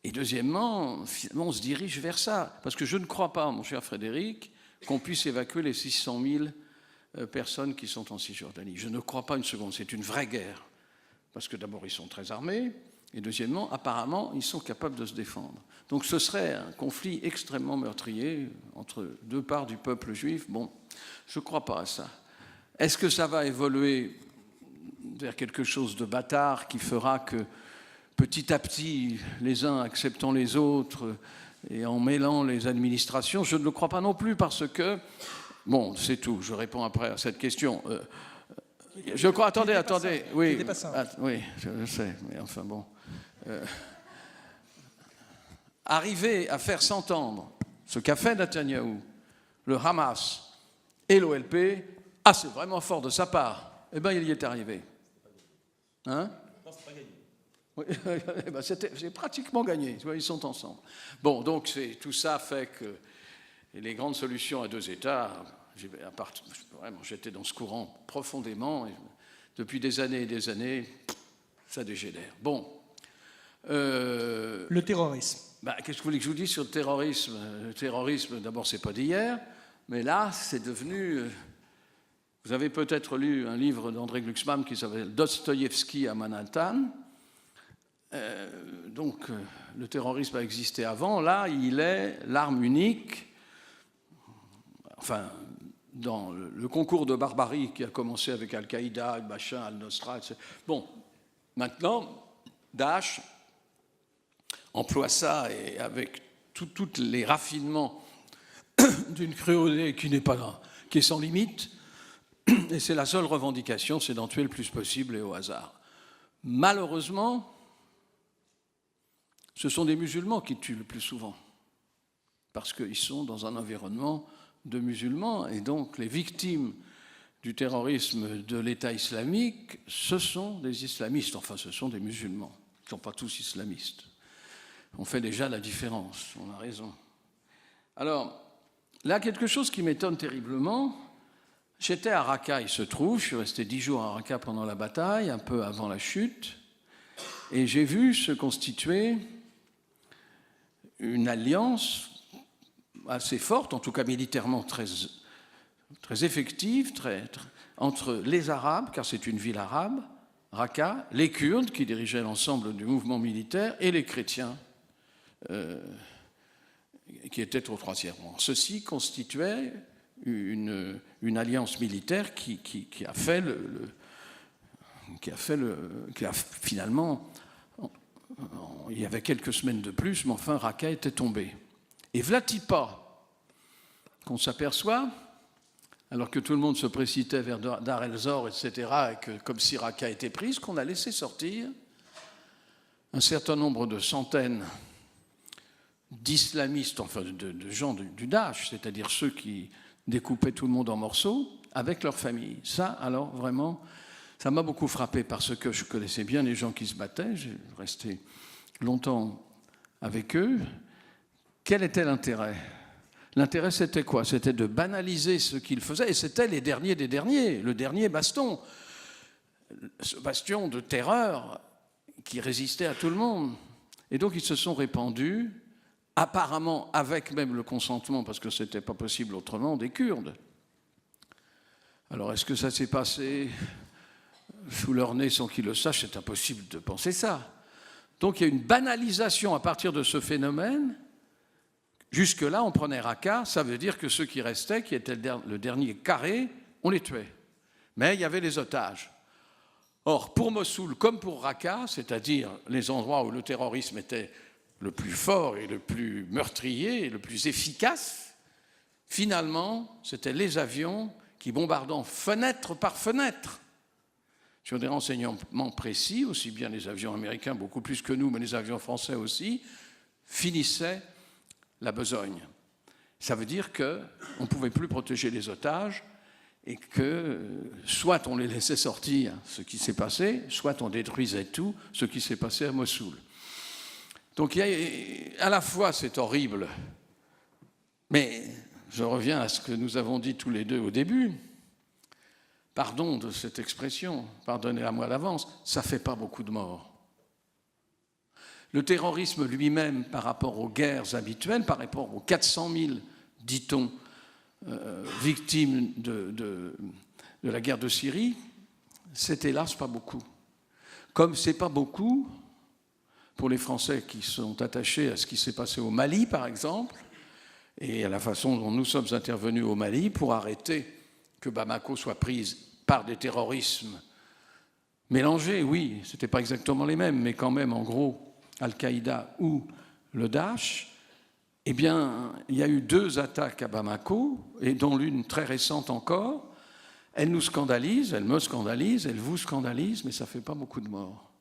et deuxièmement, finalement, on se dirige vers ça. Parce que je ne crois pas, mon cher Frédéric, qu'on puisse évacuer les 600 000 personnes qui sont en Cisjordanie. Je ne crois pas une seconde, c'est une vraie guerre. Parce que d'abord, ils sont très armés, et deuxièmement, apparemment, ils sont capables de se défendre. Donc ce serait un conflit extrêmement meurtrier entre deux parts du peuple juif. Bon, je ne crois pas à ça. Est-ce que ça va évoluer vers quelque chose de bâtard qui fera que petit à petit, les uns acceptant les autres et en mêlant les administrations? Je ne le crois pas non plus parce que... Bon, c'est tout, je réponds après à cette question. Je crois... Attendez. Oui, oui, je sais, mais enfin bon... arriver à faire s'entendre ce qu'a fait Netanyahou, le Hamas et l'OLP, c'est vraiment fort de sa part. Eh bien, il y est arrivé. Hein? Non, c'est pas gagné. Oui, c'est pratiquement gagné. Ils sont ensemble. Bon, donc tout ça fait que les grandes solutions à deux États, vraiment, j'étais dans ce courant profondément. Et depuis des années et des années, ça dégénère. Bon. Le terrorisme. Qu'est-ce que vous voulez que je vous dise sur le terrorisme? Le terrorisme, d'abord, c'est pas d'hier, mais là, c'est devenu... Vous avez peut-être lu un livre d'André Glucksmann qui s'appelle Dostoïevski à Manhattan. Donc, le terrorisme a existé avant. Là, il est l'arme unique, enfin, dans le concours de barbarie qui a commencé avec Al-Qaïda, Al-Bachar, Al-Nosra, etc. Bon, maintenant, Daesh emploie ça et avec tous les raffinements d'une cruauté qui est sans limite. Et c'est la seule revendication, c'est d'en tuer le plus possible et au hasard. Malheureusement, ce sont des musulmans qui tuent le plus souvent, parce qu'ils sont dans un environnement de musulmans, et donc les victimes du terrorisme de l'État islamique, ce sont des islamistes, enfin ce sont des musulmans, ils ne sont pas tous islamistes. On fait déjà la différence, on a raison. Alors, là, quelque chose qui m'étonne terriblement, j'étais à Raqqa, il se trouve, je suis resté 10 jours à Raqqa pendant la bataille, un peu avant la chute, et j'ai vu se constituer une alliance assez forte, en tout cas militairement très effective, entre les Arabes, car c'est une ville arabe, Raqqa, les Kurdes, qui dirigeaient l'ensemble du mouvement militaire, et les chrétiens, qui étaient au troisième rang. Ceci constituait une alliance militaire qui a finalement, il y avait quelques semaines de plus, mais enfin Raqqa était tombé. Et v'là-t-il pas qu'on s'aperçoit, alors que tout le monde se précipitait vers Dar el-Zor, etc., et que, comme si Raqqa était prise, qu'on a laissé sortir un certain nombre de centaines d'islamistes, enfin de gens du Daesh, c'est-à-dire ceux qui découpaient tout le monde en morceaux, avec leur famille. Ça, alors, vraiment, ça m'a beaucoup frappé parce que je connaissais bien les gens qui se battaient, j'ai resté longtemps avec eux. Quel était l'intérêt? L'intérêt, c'était quoi? C'était de banaliser ce qu'ils faisaient, et c'était les derniers des derniers, le dernier baston, ce bastion de terreur qui résistait à tout le monde. Et donc, ils se sont répandus, apparemment avec même le consentement, parce que ce n'était pas possible autrement, des Kurdes. Alors, est-ce que ça s'est passé sous leur nez sans qu'ils le sachent? C'est impossible de penser ça. Donc, il y a une banalisation à partir de ce phénomène. Jusque-là, on prenait Raqqa, ça veut dire que ceux qui restaient, qui étaient le dernier carré, on les tuait. Mais il y avait les otages. Or, pour Mossoul, comme pour Raqqa, c'est-à-dire les endroits où le terrorisme était le plus fort et le plus meurtrier et le plus efficace, finalement, c'était les avions qui, bombardant fenêtre par fenêtre, sur des renseignements précis, aussi bien les avions américains, beaucoup plus que nous, mais les avions français aussi, finissaient la besogne. Ça veut dire qu'on ne pouvait plus protéger les otages, et que soit on les laissait sortir, ce qui s'est passé, soit on détruisait tout, ce qui s'est passé à Mossoul. Donc à la fois c'est horrible, mais je reviens à ce que nous avons dit tous les deux au début. Pardon de cette expression, pardonnez-la-moi d'avance, ça ne fait pas beaucoup de morts. Le terrorisme lui-même, par rapport aux guerres habituelles, par rapport aux 400 000, dit-on, victimes de la guerre de Syrie, c'est hélas pas beaucoup. Comme c'est pas beaucoup pour les Français qui sont attachés à ce qui s'est passé au Mali, par exemple, et à la façon dont nous sommes intervenus au Mali pour arrêter que Bamako soit prise par des terrorismes mélangés, oui, ce n'était pas exactement les mêmes, mais quand même, en gros, Al-Qaïda ou le Daesh, eh bien, il y a eu 2 attaques à Bamako, et dont l'une très récente encore. Elle nous scandalise, elle me scandalise, elle vous scandalise, mais ça ne fait pas beaucoup de morts.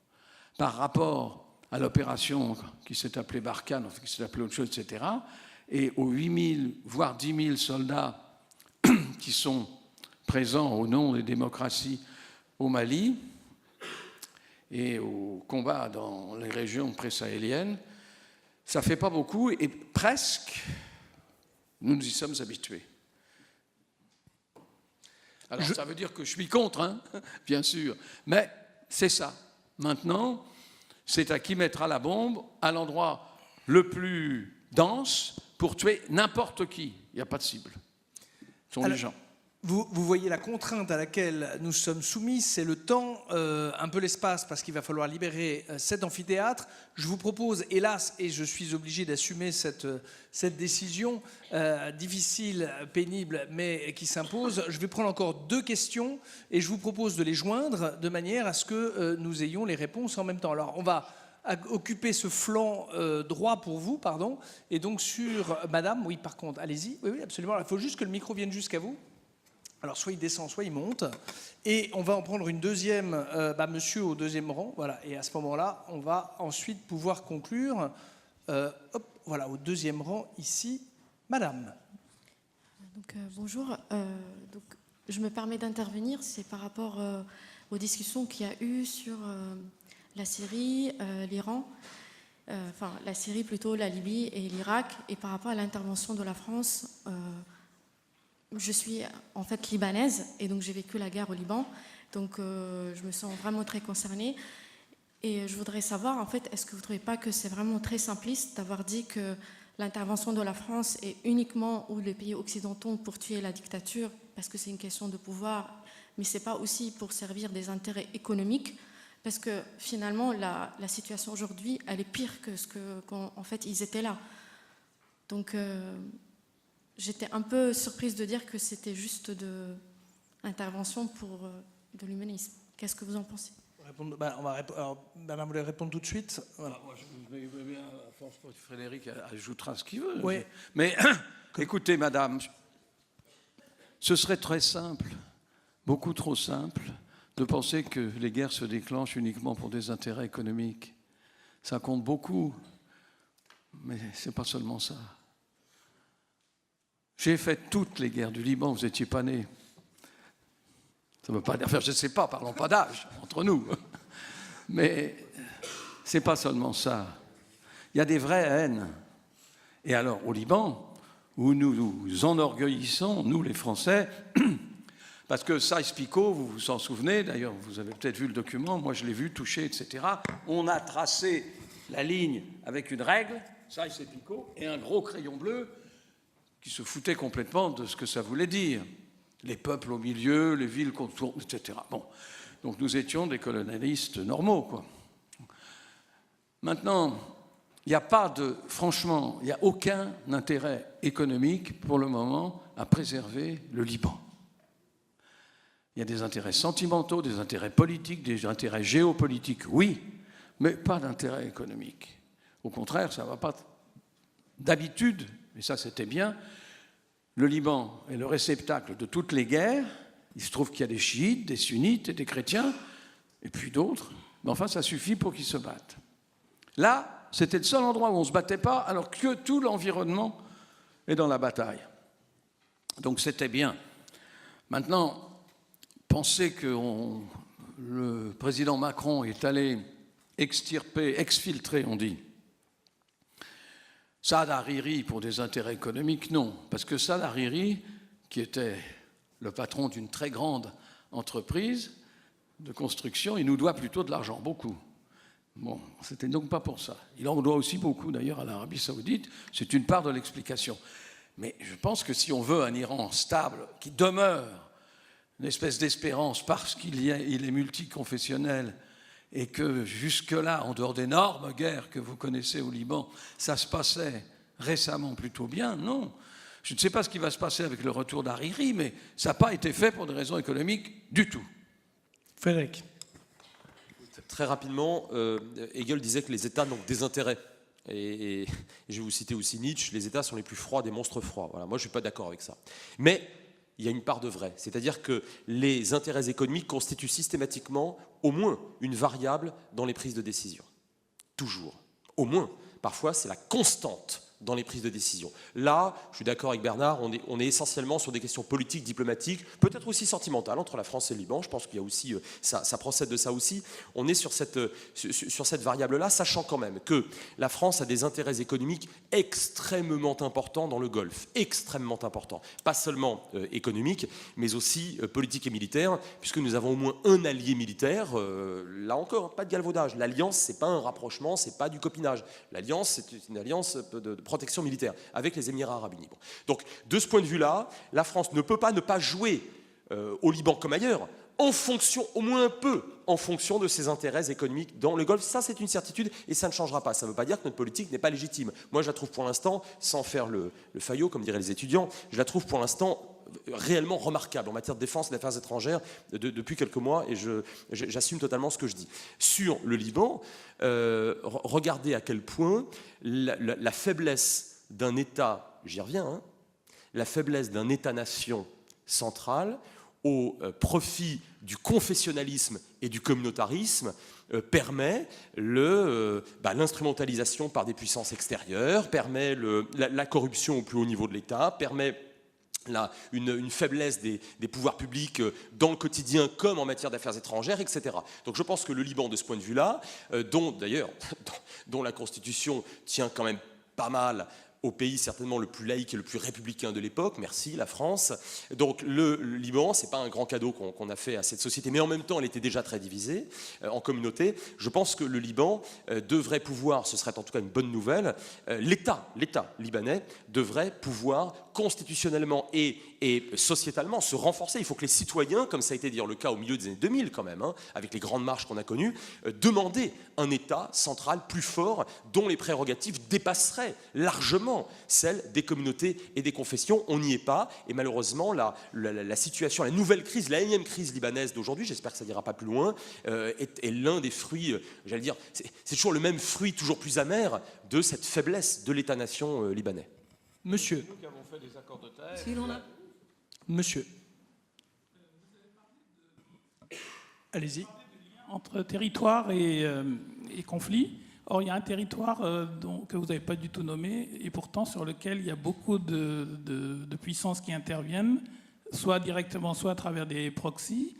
Par rapport à l'opération qui s'est appelée Barkhane, qui s'est appelée autre chose, etc., et aux 8 000, voire 10 000 soldats qui sont présents au nom des démocraties au Mali et au combat dans les régions pré-sahéliennes, ça ne fait pas beaucoup et presque nous nous y sommes habitués. Alors ça veut dire que je suis contre, hein, bien sûr, mais c'est ça. Maintenant, c'est à qui mettra la bombe à l'endroit le plus dense pour tuer n'importe qui. Il n'y a pas de cible. Ce sont les gens. Vous voyez la contrainte à laquelle nous sommes soumis, c'est le temps, un peu l'espace, parce qu'il va falloir libérer cet amphithéâtre. Je vous propose, hélas, et je suis obligé d'assumer cette décision difficile, pénible, mais qui s'impose, je vais prendre encore 2 questions et je vous propose de les joindre de manière à ce que nous ayons les réponses en même temps. Alors, on va occuper ce flanc droit pour vous, pardon, et donc sur Madame, oui, par contre, allez-y, oui, absolument. Il faut juste que le micro vienne jusqu'à vous. Alors, soit il descend, soit il monte. Et on va en prendre une deuxième, monsieur au 2e rang. Voilà. Et à ce moment-là, on va ensuite pouvoir conclure. Hop, voilà, au 2e rang, ici, Madame. Donc, bonjour. Donc, je me permets d'intervenir. C'est par rapport aux discussions qu'il y a eu sur la Syrie, l'Iran. Enfin, la Syrie plutôt, la Libye et l'Irak. Et par rapport à l'intervention de la France... Je suis en fait libanaise et donc j'ai vécu la guerre au Liban, donc je me sens vraiment très concernée. Et je voudrais savoir, en fait, est-ce que vous ne trouvez pas que c'est vraiment très simpliste d'avoir dit que l'intervention de la France est uniquement ou les pays occidentaux pour tuer la dictature, parce que c'est une question de pouvoir, mais ce n'est pas aussi pour servir des intérêts économiques, parce que finalement la situation aujourd'hui, elle est pire que ce qu'en fait ils étaient là. Donc... J'étais un peu surprise de dire que c'était juste de l'intervention pour de l'humanisme. Qu'est-ce que vous en pensez? Madame voulait répondre tout de suite. Voilà. Moi, je vais bien, à force, Frédéric ajoutera ce qu'il veut. Oui. Mais écoutez, Madame, ce serait très simple, beaucoup trop simple, de penser que les guerres se déclenchent uniquement pour des intérêts économiques. Ça compte beaucoup, mais ce n'est pas seulement ça. J'ai fait toutes les guerres du Liban, vous n'étiez pas né. Ça ne veut pas dire, enfin, je ne sais pas, parlons pas d'âge, entre nous. Mais ce n'est pas seulement ça. Il y a des vraies haines. Et alors, au Liban, où nous nous enorgueillissons, nous les Français, parce que Sykes-Picot, vous vous en souvenez, d'ailleurs, vous avez peut-être vu le document, moi je l'ai vu, touché, etc. On a tracé la ligne avec une règle, Sykes-Picot, et un gros crayon bleu, qui se foutaient complètement de ce que ça voulait dire. Les peuples au milieu, les villes qu'on tourne, etc. Bon. Donc nous étions des colonialistes normaux, quoi. Maintenant, il n'y a pas de... Franchement, il n'y a aucun intérêt économique pour le moment à préserver le Liban. Il y a des intérêts sentimentaux, des intérêts politiques, des intérêts géopolitiques, oui, mais pas d'intérêt économique. Au contraire, ça ne va pas... D'habitude, et ça c'était bien, le Liban est le réceptacle de toutes les guerres. Il se trouve qu'il y a des chiites, des sunnites et des chrétiens, et puis d'autres, mais enfin ça suffit pour qu'ils se battent. Là, c'était le seul endroit où on ne se battait pas, alors que tout l'environnement est dans la bataille. Donc c'était bien Maintenant, penser que le président Macron est allé exfiltrer, on dit, Saad Hariri pour des intérêts économiques, non. Parce que Saad Hariri, qui était le patron d'une très grande entreprise de construction, il nous doit plutôt de l'argent, beaucoup. Bon, c'était donc pas pour ça. Il en doit aussi beaucoup, d'ailleurs, à l'Arabie Saoudite. C'est une part de l'explication. Mais je pense que si on veut un Iran stable, qui demeure une espèce d'espérance parce qu'il est multiconfessionnel et que jusque-là, en dehors d'énormes guerres que vous connaissez au Liban, ça se passait récemment plutôt bien, non. Je ne sais pas ce qui va se passer avec le retour d'Hariri, mais ça n'a pas été fait pour des raisons économiques du tout. Frédéric. Très rapidement, Hegel disait que les États n'ont que des intérêts. Et je vais vous citer aussi Nietzsche, les États sont les plus froids des monstres froids. Voilà, moi, je ne suis pas d'accord avec ça. Mais il y a une part de vrai. C'est-à-dire que les intérêts économiques constituent systématiquement au moins une variable dans les prises de décision. Toujours. Au moins. Parfois, c'est la constante dans les prises de décision. Là, je suis d'accord avec Bernard, on est essentiellement sur des questions politiques, diplomatiques, peut-être aussi sentimentales entre la France et le Liban. Je pense qu'il y a aussi, ça procède de ça aussi. On est sur cette variable-là, sachant quand même que la France a des intérêts économiques extrêmement importants dans le Golfe, extrêmement importants. Pas seulement économiques, mais aussi politiques et militaires, puisque nous avons au moins un allié militaire. Là encore, pas de galvaudage. L'alliance, c'est pas un rapprochement, c'est pas du copinage. L'alliance, c'est une alliance de protection militaire avec les Émirats arabes unis. Bon. Donc, de ce point de vue-là, la France ne peut pas ne pas jouer au Liban comme ailleurs, en fonction, au moins un peu, en fonction de ses intérêts économiques dans le Golfe. Ça, c'est une certitude et ça ne changera pas. Ça ne veut pas dire que notre politique n'est pas légitime. Moi, je la trouve pour l'instant, sans faire le faillot, comme diraient les étudiants, je la trouve pour l'instant réellement remarquable en matière de défense et d'affaires étrangères depuis quelques mois, et j'assume totalement ce que je dis. Sur le Liban, regardez à quel point la faiblesse d'un État, j'y reviens, hein, la faiblesse d'un État-nation central au profit du confessionnalisme et du communautarisme permet l'instrumentalisation par des puissances extérieures, permet la corruption au plus haut niveau de l'État, permet une faiblesse des pouvoirs publics dans le quotidien comme en matière d'affaires étrangères, etc. Donc je pense que le Liban, de ce point de vue-là, dont la Constitution tient quand même pas mal au pays certainement le plus laïque et le plus républicain de l'époque, merci la France. Donc le Liban, c'est pas un grand cadeau qu'on a fait à cette société, mais en même temps elle était déjà très divisée en communautés. Je pense que le Liban devrait pouvoir, ce serait en tout cas une bonne nouvelle, l'État libanais devrait pouvoir constitutionnellement et sociétalement se renforcer. Il faut que les citoyens, comme ça a été dire le cas au milieu des années 2000 quand même, hein, avec les grandes marches qu'on a connues, demander un État central plus fort dont les prérogatives dépasseraient largement celles des communautés et des confessions. On n'y est pas, et malheureusement la situation, la nouvelle crise, la énième crise libanaise d'aujourd'hui, j'espère que ça n'ira pas plus loin, est l'un des fruits, j'allais dire, c'est toujours le même fruit, toujours plus amer, de cette faiblesse de l'État-nation libanais. Monsieur. Nous qui avons fait des accords de terre. Si l'on a... Monsieur. Allez-y. Entre territoire et conflit. Or, il y a un territoire que vous n'avez pas du tout nommé, et pourtant sur lequel il y a beaucoup de puissances qui interviennent, soit directement, soit à travers des proxys.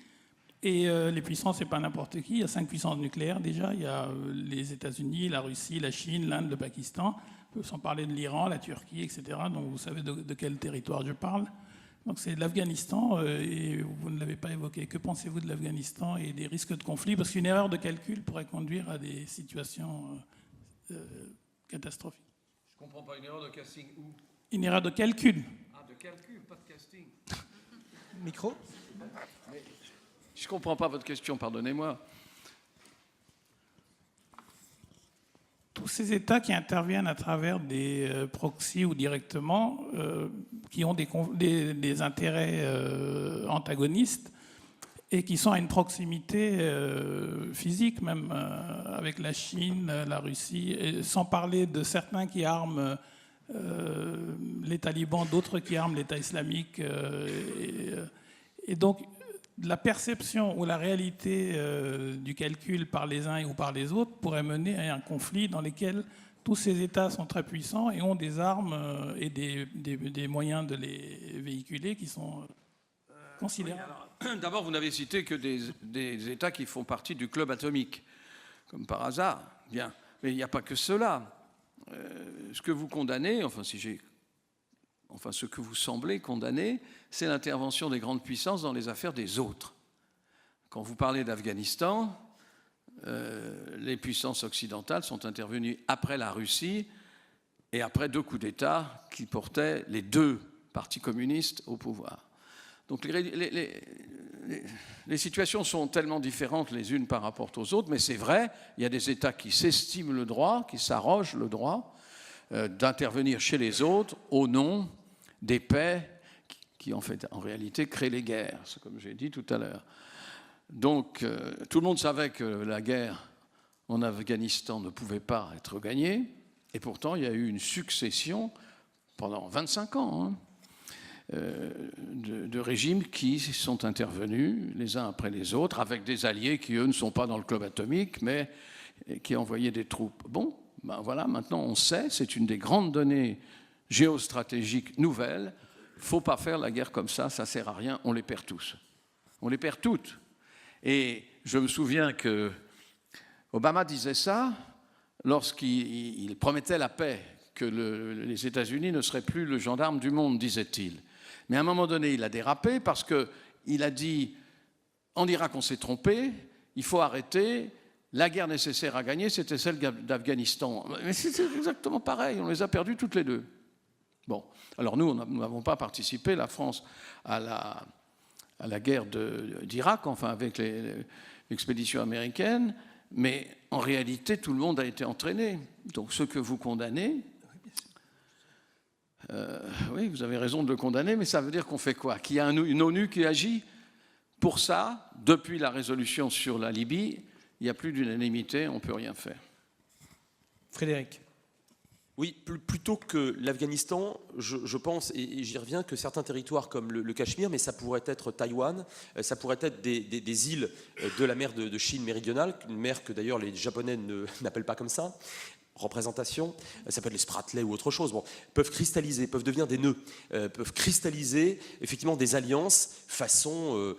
Et les puissances, c'est pas n'importe qui. Il y a 5 puissances nucléaires déjà. Il y a les États-Unis, la Russie, la Chine, l'Inde, le Pakistan. Sans parler de l'Iran, la Turquie, etc. Donc vous savez de quel territoire je parle. Donc c'est l'Afghanistan, et vous ne l'avez pas évoqué. Que pensez-vous de l'Afghanistan et des risques de conflit? Parce qu'une erreur de calcul pourrait conduire à des situations catastrophiques. Je ne comprends pas, une erreur de casting où? Une erreur de calcul. Ah, de calcul, pas de casting. Micro. Mais je ne comprends pas votre question, pardonnez-moi. Tous ces États qui interviennent à travers des proxys ou directement, qui ont des intérêts antagonistes et qui sont à une proximité physique même avec la Chine, la Russie, et sans parler de certains qui arment les talibans, d'autres qui arment l'État islamique. Et donc, la perception ou la réalité du calcul par les uns ou par les autres pourrait mener à un conflit dans lequel tous ces États sont très puissants et ont des armes et des moyens de les véhiculer qui sont considérable. D'abord, vous n'avez cité que des États qui font partie du club atomique, comme par hasard. Bien, mais il n'y a pas que cela. Ce que vous condamnez, ce que vous semblez condamner, c'est l'intervention des grandes puissances dans les affaires des autres. Quand vous parlez d'Afghanistan, les puissances occidentales sont intervenues après la Russie et après 2 coups d'État qui portaient les 2 partis communistes au pouvoir. Donc les situations sont tellement différentes les unes par rapport aux autres, mais c'est vrai, il y a des États qui s'estiment le droit, qui s'arrogent le droit d'intervenir chez les autres au nom des paix qui en réalité créent les guerres, c'est comme j'ai dit tout à l'heure. Donc tout le monde savait que la guerre en Afghanistan ne pouvait pas être gagnée, et pourtant il y a eu une succession pendant 25 ans de régimes qui sont intervenus les uns après les autres, avec des alliés qui, eux, ne sont pas dans le club atomique, mais qui envoyaient des troupes. Bon, ben voilà, maintenant on sait, c'est une des grandes données géostratégiques nouvelles. Il ne faut pas faire la guerre comme ça ne sert à rien, on les perd tous. On les perd toutes. Et je me souviens que Obama disait ça lorsqu'il promettait la paix, que les États-Unis ne seraient plus le gendarme du monde, disait-il. Mais à un moment donné, il a dérapé parce qu'il a dit « En Irak, on s'est trompé, il faut arrêter, la guerre nécessaire à gagner, c'était celle d'Afghanistan. » Mais c'est exactement pareil, on les a perdues toutes les 2. Bon, alors nous n'avons pas participé, la France, à la guerre d'Irak, avec l'expédition américaine, mais en réalité, tout le monde a été entraîné. Donc ce que vous condamnez... oui, vous avez raison de le condamner, mais ça veut dire qu'on fait quoi? Qu'il y a une ONU qui agit? Pour ça, depuis la résolution sur la Libye, il n'y a plus d'unanimité, on ne peut rien faire. Frédéric. Oui, plutôt que l'Afghanistan, je pense, et j'y reviens, que certains territoires comme le Cachemire, mais ça pourrait être Taïwan, ça pourrait être des îles de la mer de Chine méridionale, une mer que d'ailleurs les Japonais n'appellent pas comme ça, représentation, ça peut être les Spratleys ou autre chose, peuvent cristalliser, peuvent devenir des nœuds, peuvent cristalliser effectivement des alliances façon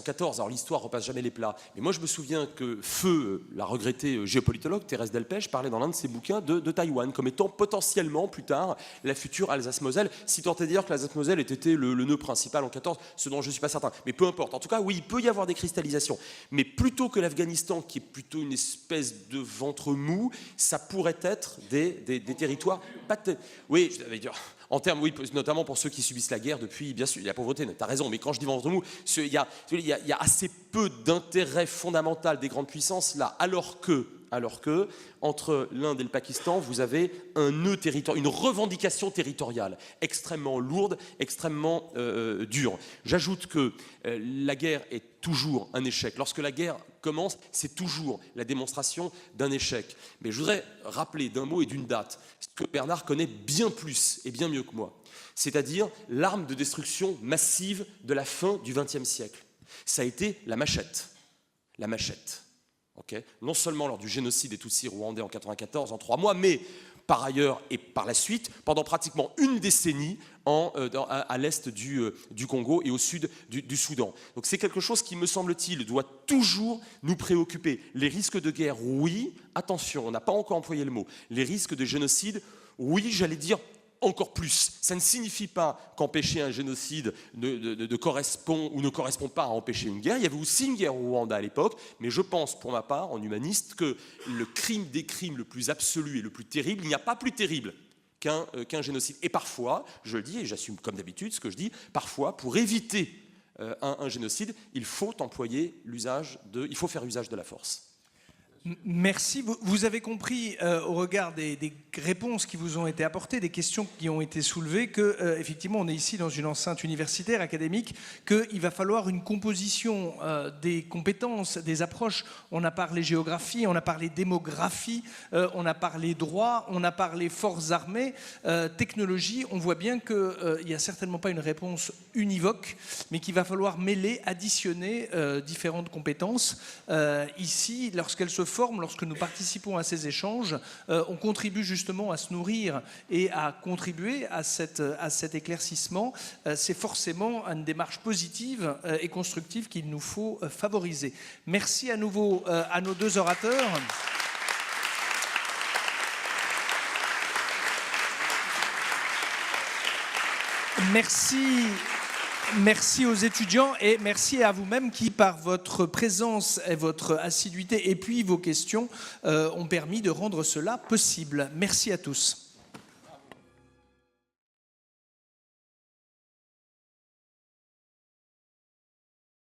14. Alors l'histoire repasse jamais les plats. Mais moi je me souviens que Feu, la regrettée géopolitologue Thérèse Delpech, parlait dans l'un de ses bouquins de Taïwan comme étant potentiellement plus tard la future Alsace-Moselle, si tant est dire que l'Alsace-Moselle ait été le nœud principal en 14, ce dont je ne suis pas certain. Mais peu importe. En tout cas, oui, il peut y avoir des cristallisations. Mais plutôt que l'Afghanistan, qui est plutôt une espèce de ventre mou, ça pourrait être des territoires. Oui, je vais dire. En termes, oui, notamment pour ceux qui subissent la guerre depuis, bien sûr, la pauvreté, tu as raison, mais quand je dis ventre mou, il y a assez peu d'intérêt fondamental des grandes puissances là, alors que entre l'Inde et le Pakistan, vous avez un nœud territorial, une revendication territoriale extrêmement lourde, extrêmement dure. J'ajoute que la guerre est toujours un échec. Lorsque la guerre commence, c'est toujours la démonstration d'un échec. Mais je voudrais rappeler d'un mot et d'une date ce que Bernard connaît bien plus et bien mieux que moi, c'est-à-dire l'arme de destruction massive de la fin du XXe siècle. Ça a été la machette. La machette. Okay. Non seulement lors du génocide des Tutsis rwandais en 1994, en 3 mois, mais par ailleurs et par la suite, pendant pratiquement une décennie à l'est du Congo et au sud du Soudan. Donc c'est quelque chose qui, me semble-t-il, doit toujours nous préoccuper. Les risques de guerre, oui, attention, on n'a pas encore employé le mot. Les risques de génocide, oui, j'allais dire encore plus. Ça ne signifie pas qu'empêcher un génocide ne correspond ou ne correspond pas à empêcher une guerre. Il y avait aussi une guerre au Rwanda à l'époque, mais je pense, pour ma part, en humaniste, que le crime des crimes le plus absolu et le plus terrible, il n'y a pas plus terrible qu'un génocide. Et parfois, je le dis, et j'assume comme d'habitude ce que je dis, parfois, pour éviter un génocide, il faut faire usage de la force. Merci. Vous avez compris, au regard des réponses qui vous ont été apportées, des questions qui ont été soulevées, que effectivement, on est ici dans une enceinte universitaire, académique, qu'il va falloir une composition des compétences, des approches. On a parlé géographie, on a parlé démographie, on a parlé droit, on a parlé forces armées, technologie. On voit bien qu'il n'y a certainement pas une réponse univoque, mais qu'il va falloir mêler, additionner différentes compétences. Ici, lorsqu'elles se forme, lorsque nous participons à ces échanges, on contribue justement à se nourrir et à contribuer à cet éclaircissement. C'est forcément une démarche positive et constructive qu'il nous faut favoriser. Merci à nouveau à nos deux orateurs. Merci aux étudiants et merci à vous-même qui, par votre présence et votre assiduité et puis vos questions, ont permis de rendre cela possible. Merci à tous.